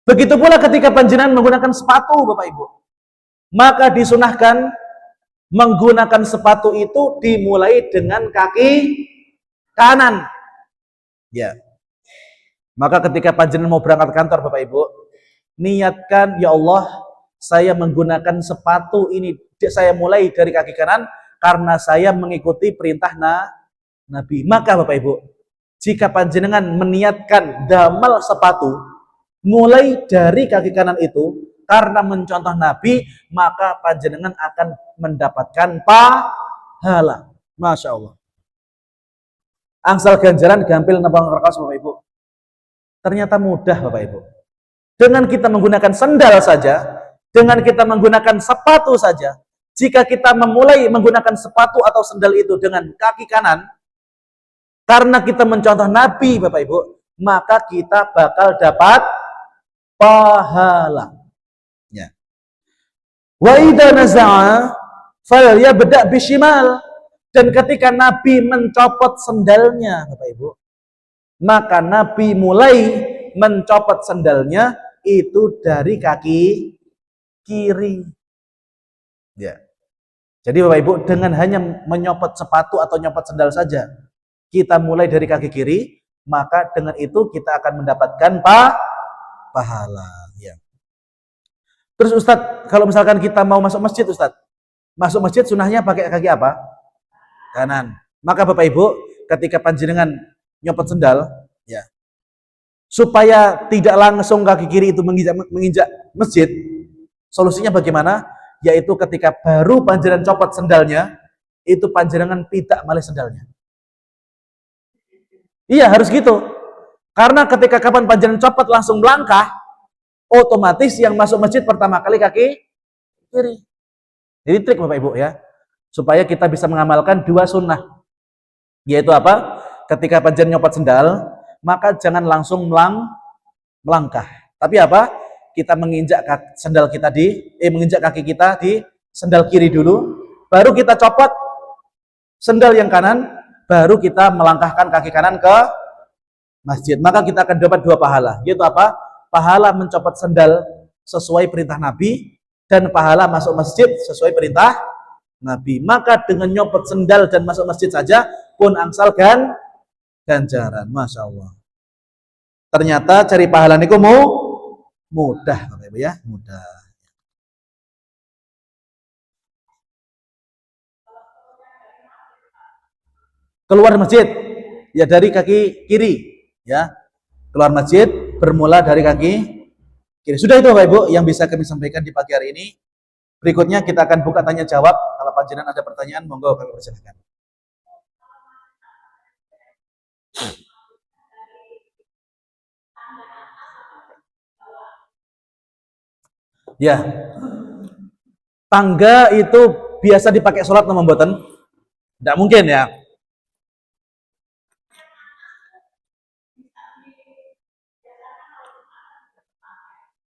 Begitu pula ketika panjenengan menggunakan sepatu, Bapak Ibu, maka disunahkan menggunakan sepatu itu dimulai dengan kaki kanan. Ya. Maka ketika panjenengan mau berangkat kantor, Bapak Ibu, niatkan, ya Allah, saya menggunakan sepatu ini, saya mulai dari kaki kanan karena saya mengikuti perintah Nabi. Maka Bapak Ibu, jika panjenengan meniatkan damal sepatu mulai dari kaki kanan itu karena mencontoh Nabi, maka panjenengan akan mendapatkan pahala. Masya Allah. Angsal ganjaran gampil nembang kerkas, Bapak Ibu. Ternyata mudah, Bapak Ibu. Dengan kita menggunakan sendal saja, dengan kita menggunakan sepatu saja, jika kita memulai menggunakan sepatu atau sendal itu dengan kaki kanan, karena kita mencontoh Nabi, Bapak Ibu, maka kita bakal dapat pahala. Ya. Wa idza naza'a falyabda bishimal. Dan ketika Nabi mencopot sendalnya, Bapak Ibu, maka Nabi mulai mencopot sendalnya itu dari kaki kiri. Ya. Jadi Bapak Ibu, dengan hanya menyopot sepatu atau nyopot sendal saja, kita mulai dari kaki kiri, maka dengan itu kita akan mendapatkan pahala. Ya. Terus Ustadz, kalau misalkan kita mau masuk masjid, Ustadz, masuk masjid sunahnya pakai kaki apa? Kanan. Maka Bapak Ibu, ketika panjenengan nyopot sendal, ya, supaya tidak langsung kaki kiri itu menginjak masjid, solusinya bagaimana? Yaitu ketika baru panjenengan copot sendalnya, itu panjenengan tidak malih sendalnya. Iya, harus gitu. Karena ketika kapan panjenengan copot langsung melangkah, otomatis yang masuk masjid pertama kali kaki kiri. Jadi trik Bapak Ibu ya, supaya kita bisa mengamalkan dua sunnah. Yaitu apa? Ketika panjenengan nyopot sendal, maka jangan langsung melangkah. Tapi apa? Kita menginjak sendal kita menginjak kaki kita di sendal kiri dulu, baru kita copot sendal yang kanan, baru kita melangkahkan kaki kanan ke masjid. Maka kita akan dapat dua pahala. Yaitu apa? Pahala mencopot sendal sesuai perintah Nabi dan pahala masuk masjid sesuai perintah Nabi. Maka dengan nyopot sendal dan masuk masjid saja pun angsal ganjaran. Masya Allah. Ternyata cari pahala niku mudah, Bapak Ibu ya, mudah. Keluar masjid ya dari kaki kiri ya. Keluar masjid bermula dari kaki kiri. Sudah itu Bapak Ibu yang bisa kami sampaikan di pagi hari ini. Berikutnya kita akan buka tanya jawab. Kalau panjenengan ada pertanyaan, monggo kami persilakan. Ya. Tangga itu biasa dipakai sholat nama mboten? Tidak mungkin ya.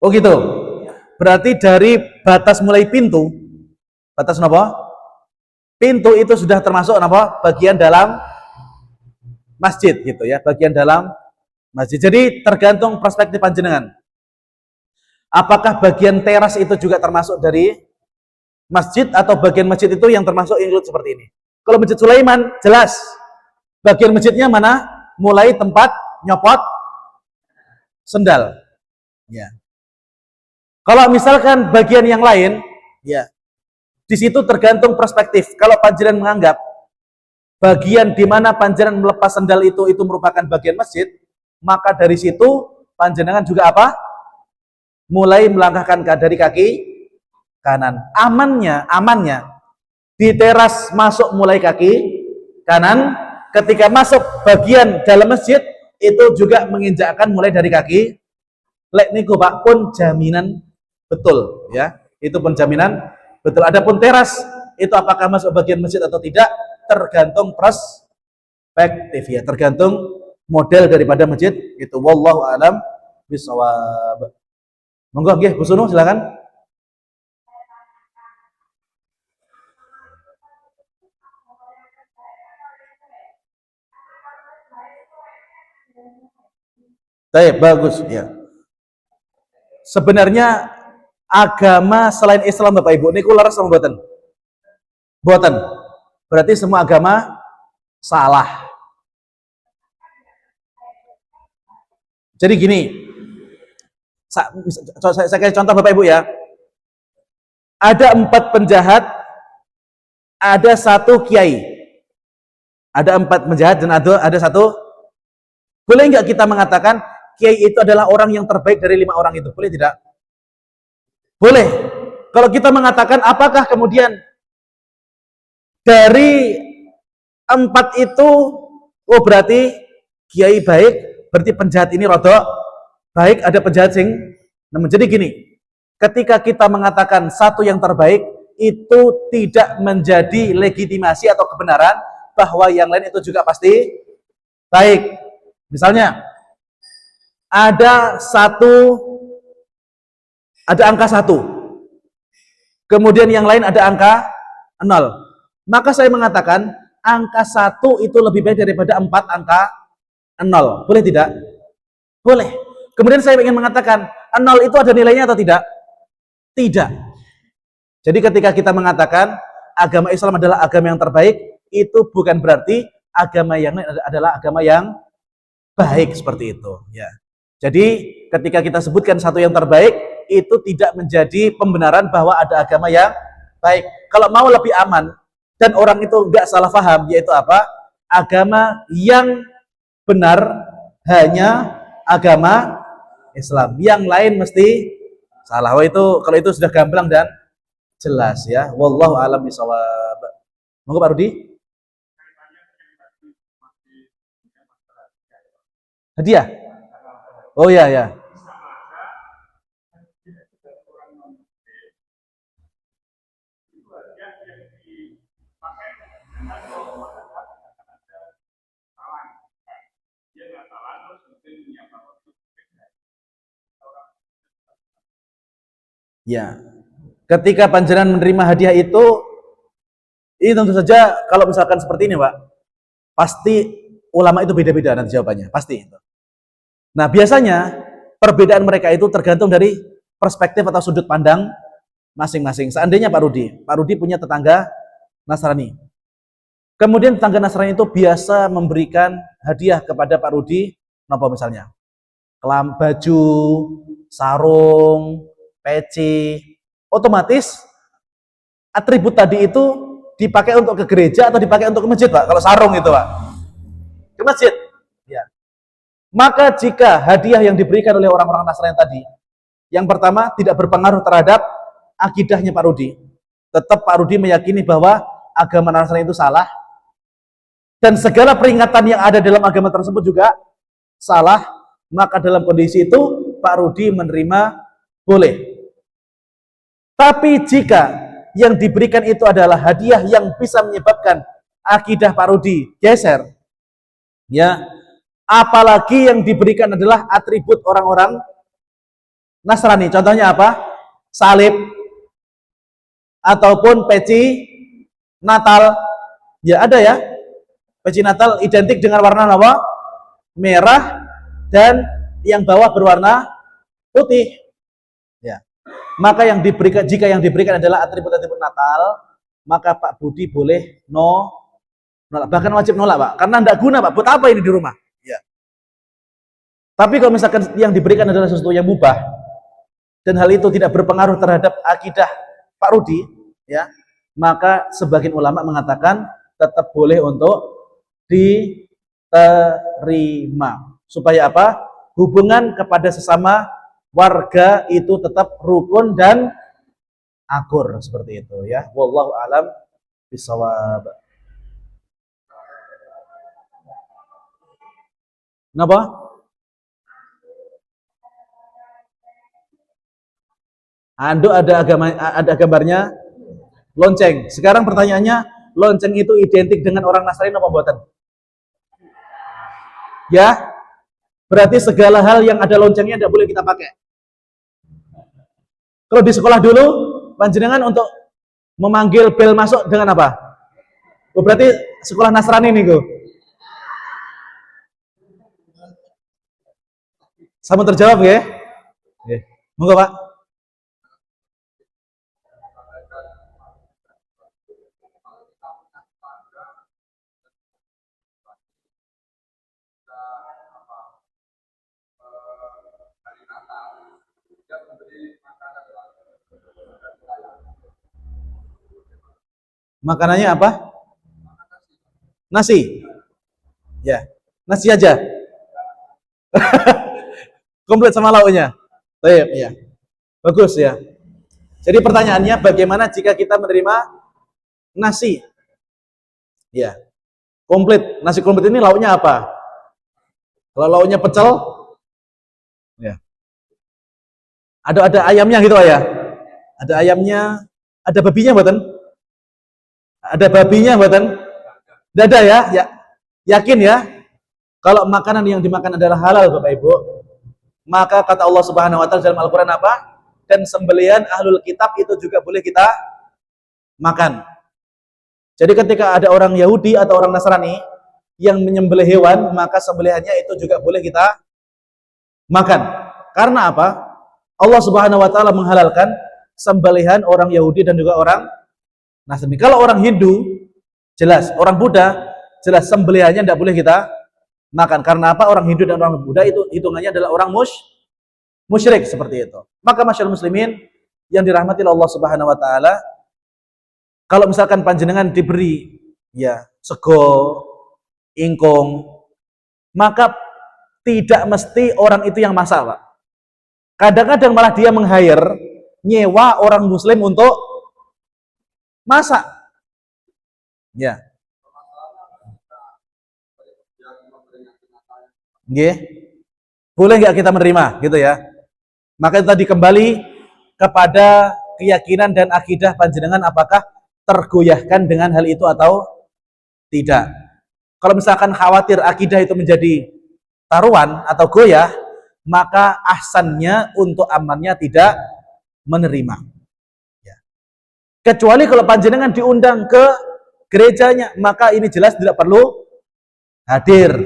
Oh gitu. Berarti dari batas mulai pintu, batas apa? Pintu itu sudah termasuk apa? Bagian dalam masjid gitu ya, bagian dalam masjid. Jadi tergantung perspektif panjenengan. Apakah bagian teras itu juga termasuk dari masjid atau bagian masjid itu yang termasuk include seperti ini? Kalau Masjid Sulaiman jelas bagian masjidnya mana? Mulai tempat nyopot sendal. Ya. Kalau misalkan bagian yang lain, ya Di situ tergantung perspektif. Kalau panjenengan menganggap bagian di mana panjenengan melepas sandal itu merupakan bagian masjid, maka dari situ panjenengan juga apa? Mulai melangkahkan dari kaki kanan. Amannya di teras masuk mulai kaki kanan, ketika masuk bagian dalam masjid itu juga menginjakkan mulai dari kaki. Lek niku Pak pun jaminan betul ya. Itu pun jaminan betul. Adapun teras itu apakah masuk bagian masjid atau tidak tergantung perspektif ya, tergantung model daripada masjid itu. Wallahu alam bisawab. Monggo nggih Bu Sunu silakan. Baik, bagus ya. Sebenarnya agama selain Islam Bapak Ibu niku laras sama mboten? Mboten. Berarti semua agama salah. Jadi gini, saya kasih contoh Bapak Ibu ya. Ada 4 penjahat, ada 1 kiai. Ada 4 penjahat dan ada 1. Boleh nggak kita mengatakan kiai itu adalah orang yang terbaik dari 5 orang itu? Boleh tidak? Boleh. Kalau kita mengatakan apakah kemudian dari 4 itu, oh berarti kiai baik, berarti penjahat ini rodok baik, ada penjahat sing. Nah, jadi gini, ketika kita mengatakan satu yang terbaik, itu tidak menjadi legitimasi atau kebenaran bahwa yang lain itu juga pasti baik. Misalnya, ada angka 1, kemudian yang lain ada angka 0. Maka saya mengatakan angka 1 itu lebih baik daripada 4 angka 0. Boleh tidak? Boleh. Kemudian saya ingin mengatakan 0 itu ada nilainya atau tidak? Tidak. Jadi ketika kita mengatakan agama Islam adalah agama yang terbaik, itu bukan berarti agama yang lain adalah agama yang baik seperti itu. Ya. Jadi ketika kita sebutkan satu yang terbaik, itu tidak menjadi pembenaran bahwa ada agama yang baik. Kalau mau lebih aman dan orang itu nggak salah paham, yaitu apa? Agama yang benar hanya agama Islam. Yang lain mesti salah. Oh, itu kalau itu sudah gamblang dan jelas ya. Wallahu a'lam bishawab. Monggo Pak Rudi. Hadiah. Oh ya ya. Ya. Ketika panjenengan menerima hadiah itu, ini tentu saja kalau misalkan seperti ini, Pak, pasti ulama itu beda-beda nanti jawabannya, pasti. Nah, biasanya perbedaan mereka itu tergantung dari perspektif atau sudut pandang masing-masing. Seandainya Pak Rudi punya tetangga Nasrani. Kemudian tetangga Nasrani itu biasa memberikan hadiah kepada Pak Rudi, apa misalnya? Baju, sarung, peci. Otomatis atribut tadi itu dipakai untuk ke gereja atau dipakai untuk ke masjid, Pak? Kalau sarung itu, Pak. Ke masjid. Ya. Maka jika hadiah yang diberikan oleh orang-orang Nasrani tadi, yang pertama tidak berpengaruh terhadap akidahnya Pak Rudi. Tetap Pak Rudi meyakini bahwa agama Nasrani itu salah, dan segala peringatan yang ada dalam agama tersebut juga salah, maka dalam kondisi itu Pak Rudi menerima boleh. Tapi jika yang diberikan itu adalah hadiah yang bisa menyebabkan akidah Pak Rudi geser, ya, apalagi yang diberikan adalah atribut orang-orang Nasrani. Contohnya apa? Salib ataupun peci Natal. Ya ada ya. Peci Natal identik dengan warna apa? Merah dan yang bawah berwarna putih. Ya. Maka yang diberikan, jika yang diberikan adalah atribut-atribut Natal, maka Pak Budi boleh nolak, bahkan wajib nolak, Pak, karena tidak guna, Pak. Buat apa ini di rumah? Ya. Tapi kalau misalkan yang diberikan adalah sesuatu yang mubah dan hal itu tidak berpengaruh terhadap akidah Pak Rudi, ya, maka sebagian ulama mengatakan tetap boleh untuk diterima. Supaya apa? Hubungan kepada sesama warga itu tetap rukun dan akur seperti itu ya. Wallahu alam bisawab. Kenapa? Ando ada gambarnya lonceng. Sekarang pertanyaannya, lonceng itu identik dengan orang Nasrani apa buatan? Ya, berarti segala hal yang ada loncengnya tidak boleh kita pakai. Kalau di sekolah dulu, panjenengan untuk memanggil bel masuk dengan apa? Oh, berarti sekolah Nasrani nih, Go. Sama terjawab ya? Monggo, Pak. Makanannya apa? Nasi. Ya, nasi aja. Komplit sama lauknya. Baik, ya. Bagus ya. Jadi pertanyaannya, bagaimana jika kita menerima nasi? Ya, komplit. Nasi komplit ini lauknya apa? Kalau lauknya pecel, ya. Ada ayamnya gitu ya. Ada ayamnya, ada babinya buatan? Ada babinya buatan? Tidak ada ya? Ya. Yakin ya? Kalau makanan yang dimakan adalah halal Bapak Ibu, maka kata Allah Subhanahu wa taala dalam Al-Qur'an apa? Dan sembelihan ahlul kitab itu juga boleh kita makan. Jadi ketika ada orang Yahudi atau orang Nasrani yang menyembelih hewan, maka sembelihannya itu juga boleh kita makan. Karena apa? Allah Subhanahu wa taala menghalalkan sembelihan orang Yahudi dan juga orang Nasrani. Kalau orang Hindu, jelas, orang Buddha, jelas sembelihannya tidak boleh kita makan. Karena apa? Orang Hindu dan orang Buddha itu hitungannya adalah orang musyrik seperti itu. Maka masyaallah muslimin yang dirahmati Allah Subhanahu wa taala, kalau misalkan panjenengan diberi ya sego, ingkung, maka tidak mesti orang itu yang masak, Pak. Kadang-kadang malah dia meng-hire, nyewa orang muslim untuk masak. Ya. Nggih. Boleh nggak kita menerima gitu ya? Maka itu tadi kembali kepada keyakinan dan akidah panjenengan apakah tergoyahkan dengan hal itu atau tidak. Kalau misalkan khawatir akidah itu menjadi taruhan atau goyah, maka ahsannya untuk amannya tidak menerima. Ya. Kecuali kalau panjenengan diundang ke gerejanya, maka ini jelas tidak perlu hadir.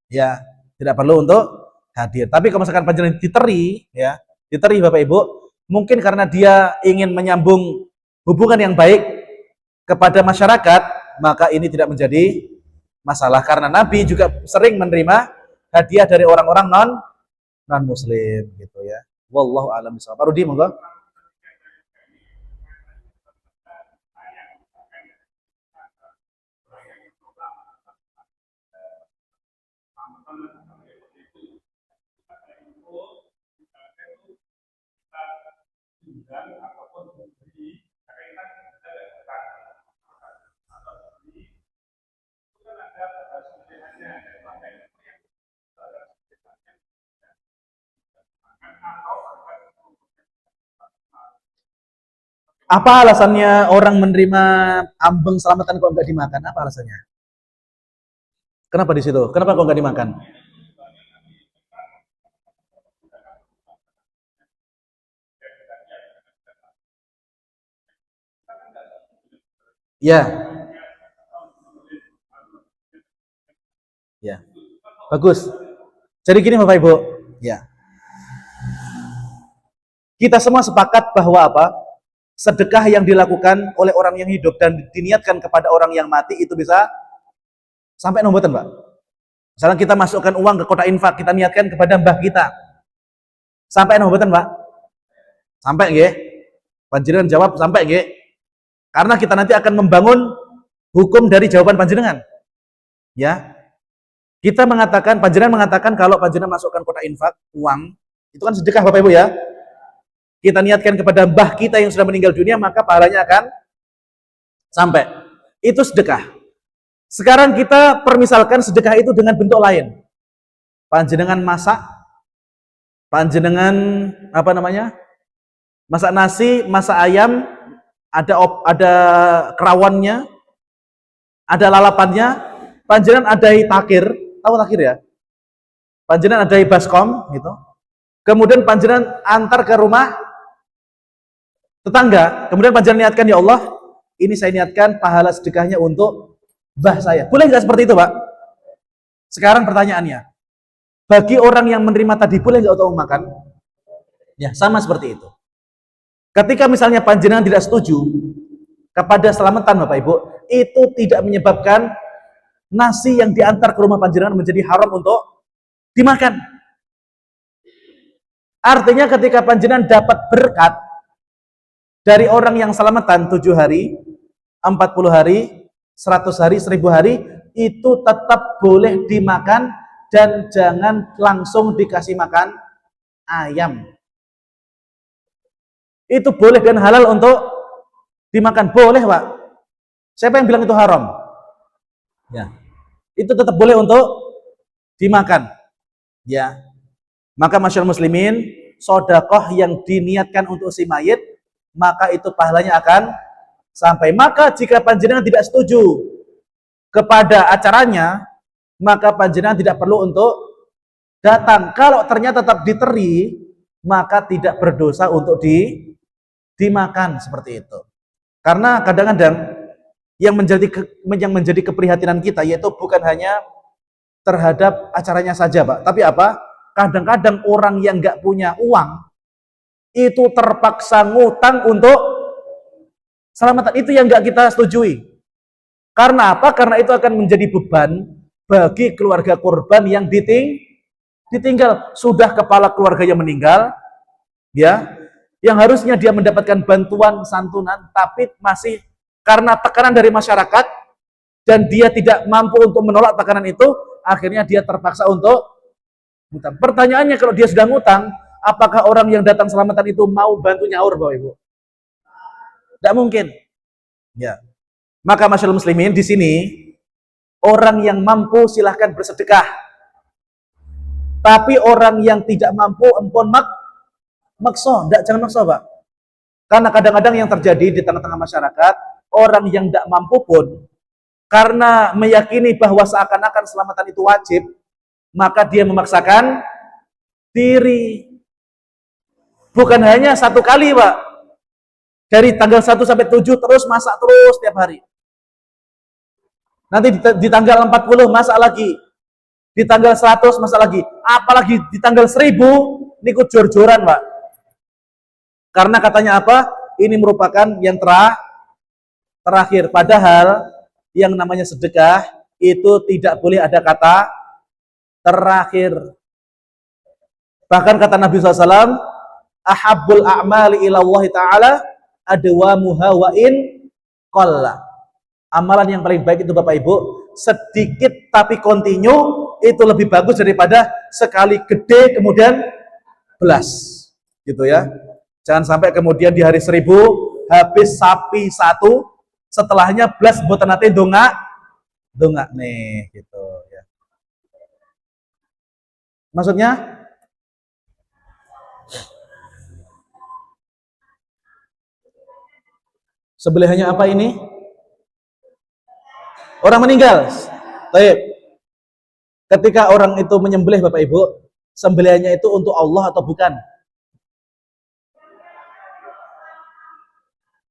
Ya, tidak perlu untuk hadir. Tapi kalau misalkan panjenengan diteri, ya, diteri Bapak Ibu, mungkin karena dia ingin menyambung hubungan yang baik kepada masyarakat, maka ini tidak menjadi masalah karena Nabi juga sering menerima hadiah dari orang-orang non muslim gitu ya. Wallahu a'lam bishawab. Pak Rudi monggo. Apa alasannya orang menerima ambeng selamatan kok nggak dimakan? Apa alasannya? Kenapa di situ? Kenapa kok nggak dimakan? Ya, ya, bagus. Jadi gini Bapak Ibu, ya, kita semua sepakat bahwa apa? Sedekah yang dilakukan oleh orang yang hidup dan diniatkan kepada orang yang mati itu bisa sampai nomboten, Pak. Misalnya kita masukkan uang ke kotak infak, kita niatkan kepada mbah kita. Sampai nomboten, Pak? Sampai nggih? Panjenengan jawab sampai nggih? Karena kita nanti akan membangun hukum dari jawaban panjenengan. Ya. Kita mengatakan, panjenengan mengatakan kalau panjenengan masukkan kotak infak, uang, itu kan sedekah Bapak Ibu ya. Kita niatkan kepada mbah kita yang sudah meninggal dunia, maka pahalanya akan sampai. Itu sedekah. Sekarang kita permisalkan sedekah itu dengan bentuk lain. Panjenengan masak, panjenengan masak nasi, masak ayam, ada kerawannya, ada lalapannya, panjenengan adai takir, tahu takir ya? Panjenengan adai baskom gitu. Kemudian panjenengan antar ke rumah tetangga, kemudian panjenengan niatkan, ya Allah, ini saya niatkan pahala sedekahnya untuk mbah saya. Boleh nggak seperti itu, Pak? Sekarang pertanyaannya, bagi orang yang menerima tadi, boleh nggak untuk makan? Ya, sama seperti itu. Ketika misalnya panjenengan tidak setuju kepada selamatan Bapak Ibu, itu tidak menyebabkan nasi yang diantar ke rumah panjenengan menjadi haram untuk dimakan. Artinya ketika panjenengan dapat berkat dari orang yang selamatan 7 hari, 40 hari, 100 hari, 1000 hari, itu tetap boleh dimakan dan jangan langsung dikasih makan ayam. Itu boleh dan halal untuk dimakan. Boleh, Pak. Siapa yang bilang itu haram? Ya. Itu tetap boleh untuk dimakan. Ya. Maka masyaallah muslimin, sedekah yang diniatkan untuk si mayit, maka itu pahalanya akan sampai. Maka jika panjenengan tidak setuju kepada acaranya, maka panjenengan tidak perlu untuk datang. Kalau ternyata tetap diteri, maka tidak berdosa untuk dimakan seperti itu. Karena kadang-kadang yang menjadi keprihatinan kita yaitu bukan hanya terhadap acaranya saja, Pak, tapi apa? Kadang-kadang orang yang nggak punya uang itu terpaksa ngutang untuk selamatan. Itu yang nggak kita setujui. Karena apa? Karena itu akan menjadi beban bagi keluarga korban yang ditinggal. Sudah kepala keluarganya meninggal, ya, yang harusnya dia mendapatkan bantuan santunan, tapi masih karena tekanan dari masyarakat dan dia tidak mampu untuk menolak tekanan itu, akhirnya dia terpaksa untuk ngutang. Pertanyaannya, kalau dia sudah ngutang, apakah orang yang datang selamatan itu mau bantu nyaur, Bapak Ibu? Tidak mungkin. Ya. Maka masyaallah muslimin, di sini orang yang mampu silahkan bersedekah. Tapi orang yang tidak mampu, empon makso, jangan makso, Pak. Karena kadang-kadang yang terjadi di tengah-tengah masyarakat, orang yang tidak mampu pun, karena meyakini bahwa seakan-akan selamatan itu wajib, maka dia memaksakan diri. Bukan hanya satu kali, Pak. Dari tanggal 1 sampai 7 terus masak terus tiap hari. Nanti di tanggal 40 masak lagi. Di tanggal 100 masak lagi. Apalagi di tanggal 1000 niku jor-joran, Pak. Karena katanya apa? Ini merupakan yang terakhir. Padahal yang namanya sedekah itu tidak boleh ada kata terakhir. Bahkan kata Nabi SAW, ahabbul a'mali ilallahi ta'ala adwamuha wa in qalla. Amalan yang paling baik itu Bapak Ibu, sedikit tapi kontinu, itu lebih bagus daripada sekali gede kemudian belas. Gitu ya. Jangan sampai kemudian di hari 1000 habis sapi satu, setelahnya belas mboten nate dongak nih gitu ya. Maksudnya sembelihannya apa ini? Orang meninggal. Baik. Ketika orang itu menyembelih Bapak Ibu, sembelihannya itu untuk Allah atau bukan?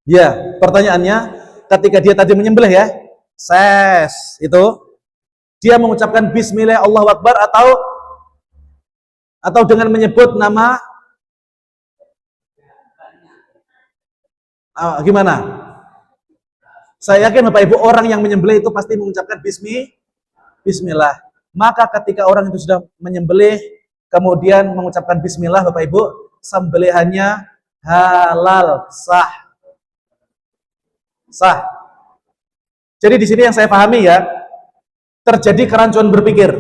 Ya, pertanyaannya, ketika dia tadi menyembelih ya, itu dia mengucapkan bismillah Allahu Akbar atau dengan menyebut nama gimana? Saya yakin Bapak Ibu, orang yang menyembelih itu pasti mengucapkan bismillah. Maka ketika orang itu sudah menyembelih kemudian mengucapkan bismillah, Bapak Ibu, sembelihannya halal, sah. Sah. Jadi di sini yang saya pahami ya, terjadi kerancuan berpikir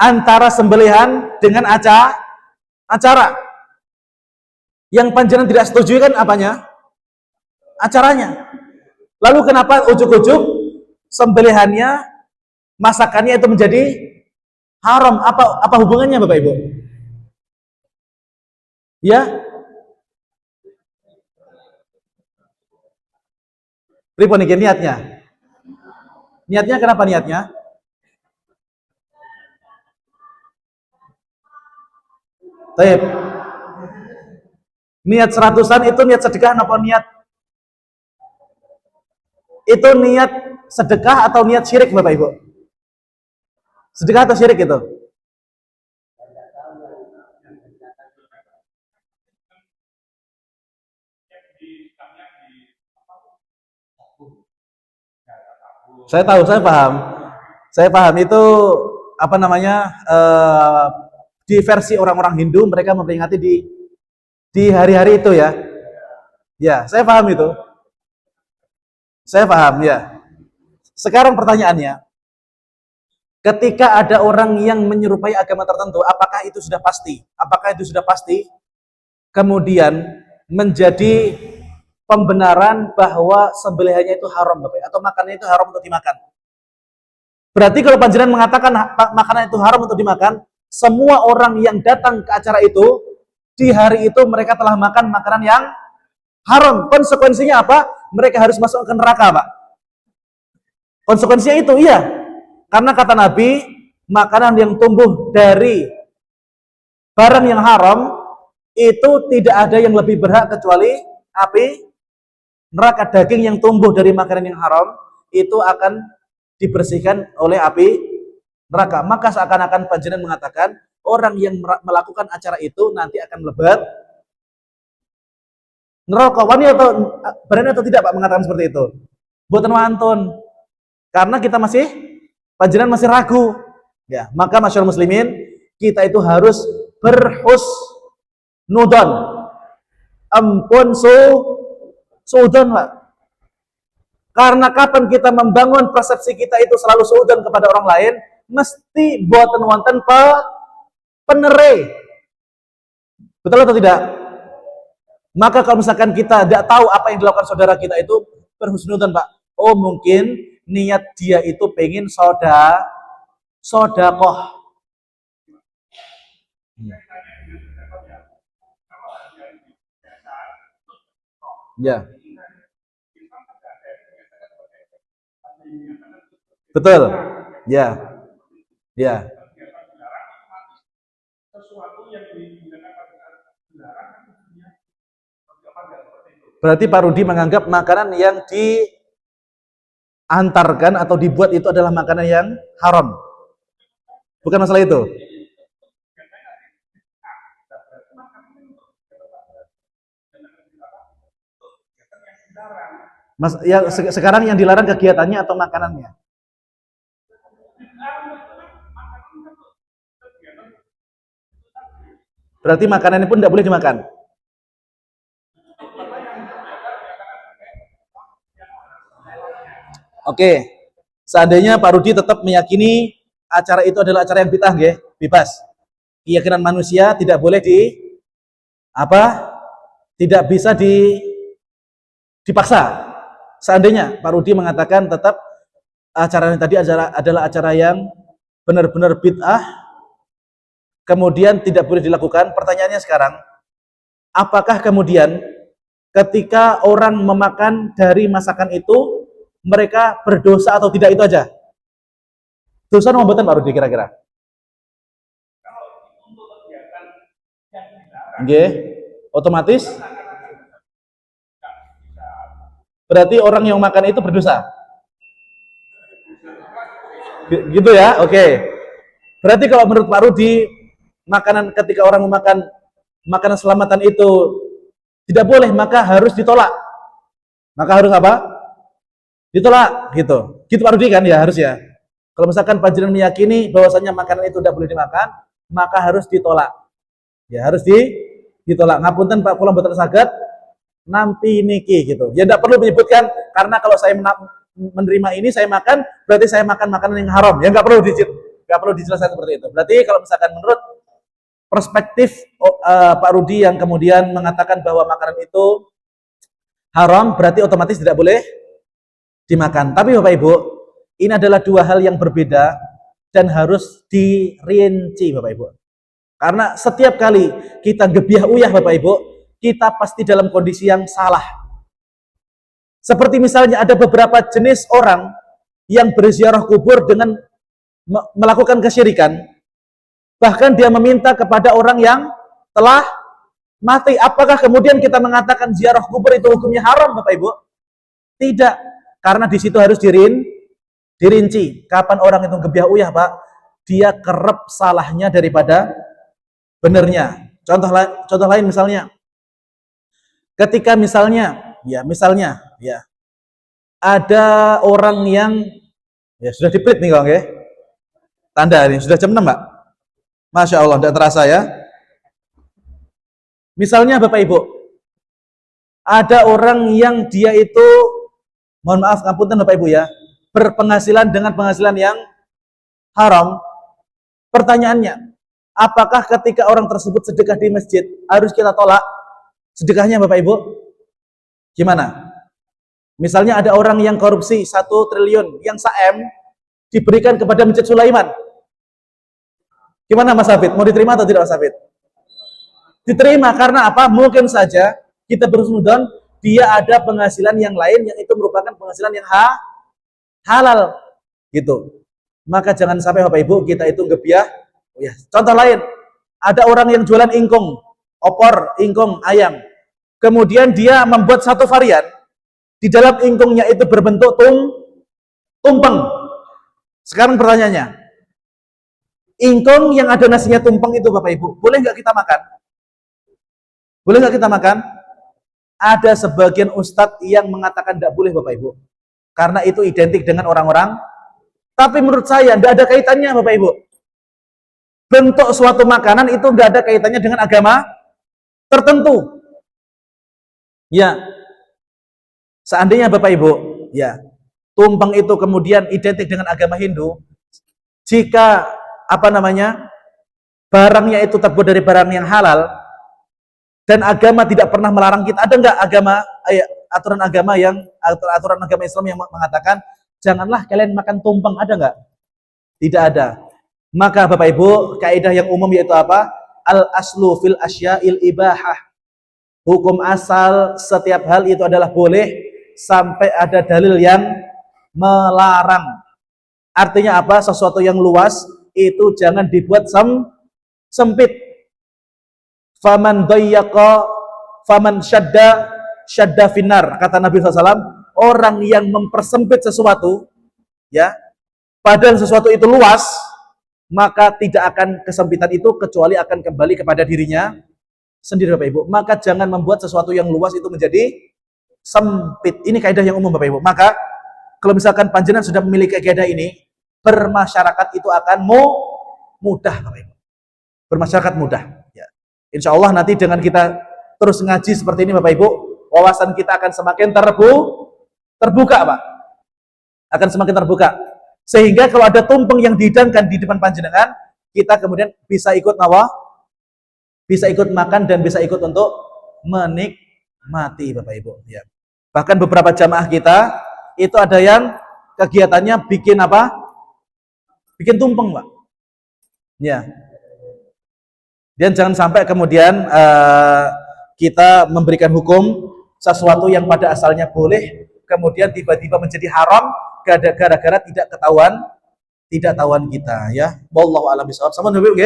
antara sembelihan dengan acara. Yang panjenengan tidak setuju kan apanya? Acaranya. Lalu kenapa ujuk-ujuk sembelihannya, masakannya itu menjadi haram? Apa hubungannya Bapak Ibu? Ya? Pripun iki niatnya? Niatnya kenapa niatnya? Baik. Niat seratusan itu niat sedekah apa niat? Itu niat sedekah atau niat syirik Bapak Ibu? Sedekah atau syirik itu? Saya tahu, saya paham. Saya paham itu apa namanya? Di versi orang-orang Hindu mereka memperingati di hari-hari itu ya. Ya, saya paham itu. Saya paham ya. Sekarang pertanyaannya, ketika ada orang yang menyerupai agama tertentu, apakah itu sudah pasti? Apakah itu sudah pasti? Kemudian menjadi pembenaran bahwa sembelihannya itu haram Bapak, atau makanannya itu haram untuk dimakan. Berarti kalau panjenengan mengatakan makanan itu haram untuk dimakan, semua orang yang datang ke acara itu di hari itu mereka telah makan makanan yang haram. Konsekuensinya apa? Mereka harus masuk ke neraka, Pak. Konsekuensinya itu iya. Karena kata Nabi, makanan yang tumbuh dari barang yang haram itu tidak ada yang lebih berhak kecuali api neraka. Daging yang tumbuh dari makanan yang haram itu akan dibersihkan oleh api neraka. Maka seakan-akan panjenengan mengatakan orang yang melakukan acara itu nanti akan melebat neraka. Wani atau berani atau tidak Pak mengatakan seperti itu? Buatan wantun. Karena kita panjenengan masih ragu. Ya, maka masyarakat muslimin kita itu harus berhusnudon. Ampun suudon Pak. Karena kapan kita membangun persepsi kita itu selalu suudon kepada orang lain, mesti buatan wonten penere. Betul atau tidak? Maka kalau misalkan kita tidak tahu apa yang dilakukan saudara kita itu, berhusnudon Pak. Oh mungkin niat dia itu pengen sodakoh. Ya. Betul. Ya. Ya. Berarti Pak Rudi menganggap makanan yang diantarkan atau dibuat itu adalah makanan yang haram. Bukan masalah itu. Mas, ya sekarang yang dilarang kegiatannya atau makanannya? Berarti makanannya pun tidak boleh dimakan. Oke, seandainya Pak Rudi tetap meyakini acara itu adalah acara yang bid'ah, bebas. Keyakinan manusia tidak boleh tidak bisa dipaksa. Seandainya Pak Rudi mengatakan tetap acara ini tadi adalah acara yang benar-benar bid'ah, kemudian tidak boleh dilakukan. Pertanyaannya sekarang, apakah kemudian ketika orang memakan dari masakan itu mereka berdosa atau tidak, itu aja? Dosa nomor mboten Pak Rudi kira-kira? Nggih, otomatis berarti orang yang makan itu berdosa. Gitu ya? Oke. Berarti kalau menurut Pak Rudi, makanan ketika orang memakan makanan selamatan itu tidak boleh, maka harus ditolak. Maka harus apa? Ditolak, gitu. Gitu Pak Rudi kan ya, harus ya. Kalau misalkan panjenengan meyakini bahwasanya makanan itu tidak boleh dimakan, maka harus ditolak. Ya, harus ditolak. Ngapunten Pak kula mboten saged nampi niki gitu. Ya tidak perlu menyebutkan karena kalau saya menerima ini saya makan, berarti saya makan makanan yang haram. Ya nggak perlu dijelaskan seperti itu. Berarti kalau misalkan menurut perspektif Pak Rudi yang kemudian mengatakan bahwa makanan itu haram, berarti otomatis tidak boleh dimakan. Tapi Bapak Ibu, ini adalah dua hal yang berbeda dan harus dirinci Bapak Ibu. Karena setiap kali kita gebiah uyah Bapak Ibu, kita pasti dalam kondisi yang salah. Seperti misalnya ada beberapa jenis orang yang berziarah kubur dengan melakukan kesyirikan. Bahkan dia meminta kepada orang yang telah mati. Apakah kemudian kita mengatakan ziarah kubur itu hukumnya haram Bapak Ibu? Tidak. Karena di situ harus dirinci. Kapan orang itu gebiah uyah Pak? Dia kerap salahnya daripada benernya. Contoh lain misalnya, ketika misalnya ada orang yang sudah diplit nih kawan ya. Tanda ini sudah jam 6 Mbak. Masya Allah, tidak terasa ya. Misalnya Bapak Ibu, ada orang yang dia itu, mohon maaf, ngapunten Bapak Ibu ya, berpenghasilan dengan penghasilan yang haram. Pertanyaannya, apakah ketika orang tersebut sedekah di masjid harus kita tolak sedekahnya Bapak Ibu? Gimana? Misalnya ada orang yang korupsi 1 triliun yang saem diberikan kepada Masjid Sulaiman. Gimana Mas Hafid? Mau diterima atau tidak Mas Hafid? Diterima karena apa? Mungkin saja kita berhusnuzon dia ada penghasilan yang lain yang itu merupakan penghasilan yang halal gitu. Maka jangan sampai Bapak Ibu kita itu gebiah. Ya, contoh lain, ada orang yang jualan ingkung, opor, ingkung, ayam. Kemudian dia membuat satu varian. Di dalam ingkungnya itu berbentuk tumpeng. Sekarang pertanyaannya, ingkung yang ada nasinya tumpeng itu Bapak Ibu, boleh nggak kita makan? Boleh nggak kita makan? Ada sebagian ustadz yang mengatakan tidak boleh Bapak Ibu. Karena itu identik dengan orang-orang. Tapi menurut saya tidak ada kaitannya Bapak Ibu. Bentuk suatu makanan itu nggak ada kaitannya dengan agama tertentu. Ya, seandainya Bapak Ibu, ya, tumpeng itu kemudian identik dengan agama Hindu, jika barangnya itu terbuat dari barang yang halal dan agama tidak pernah melarang kita, ada nggak aturan agama Islam yang mengatakan janganlah kalian makan tumpeng, ada nggak? Tidak ada. Maka Bapak Ibu, kaidah yang umum yaitu apa? Al aslu fil asya'il ibahah. Hukum asal setiap hal itu adalah boleh sampai ada dalil yang melarang. Artinya apa? Sesuatu yang luas itu jangan dibuat sempit. Faman dayyaqa faman syadda finnar, kata Nabi SAW. Orang yang mempersempit sesuatu, ya, padahal sesuatu itu luas, maka tidak akan kesempitan itu kecuali akan kembali kepada dirinya sendiri Bapak Ibu. Maka jangan membuat sesuatu yang luas itu menjadi sempit. Ini kaidah yang umum Bapak Ibu. Maka kalau misalkan panjenengan sudah memiliki kaidah ini, bermasyarakat itu akan mudah Bapak Ibu. Bermasyarakat mudah. Ya. Insya Allah nanti dengan kita terus ngaji seperti ini Bapak Ibu, wawasan kita akan semakin terbuka Pak. Akan semakin terbuka. Sehingga kalau ada tumpeng yang dihidangkan di depan panjenengan, kita kemudian bisa ikut bisa ikut makan dan bisa ikut untuk menikmati Bapak Ibu. Ya. Bahkan beberapa jamaah kita itu ada yang kegiatannya bikin apa? Bikin tumpeng Pak. Ya. Dan jangan sampai kemudian kita memberikan hukum sesuatu yang pada asalnya boleh, kemudian tiba-tiba menjadi haram gara-gara tidak ketahuan kita ya. Wallahu a'lam bishawab. Sama Bapak Ibu,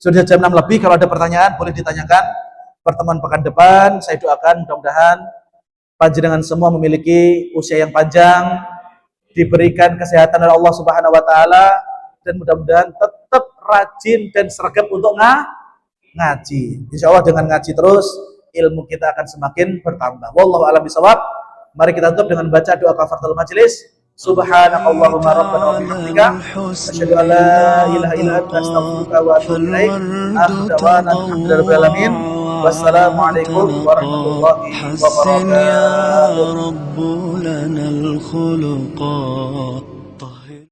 sudah jam 6 lebih. Kalau ada pertanyaan boleh ditanyakan. Pertemuan pekan depan saya doakan mudah-mudahan panjenengan semua memiliki usia yang panjang, diberikan kesehatan oleh Allah Subhanahu wa taala, dan mudah-mudahan tetap rajin dan sergap untuk ngaji. Insya Allah dengan ngaji terus ilmu kita akan semakin bertambah. Wallahu a'lam bishawab. Mari kita tutup dengan baca doa kafaratul majelis. Subhanakallahumma rabbana wa bihamdika asyhadu an la ilaha illa anta astaghfiruka wa atubu ilaik. Alhamdulillah, alhamdulillahirabbil alamin. Wassalamualaikum warahmatullahi حسن يا wabarakatuh. رب لنا الخلقا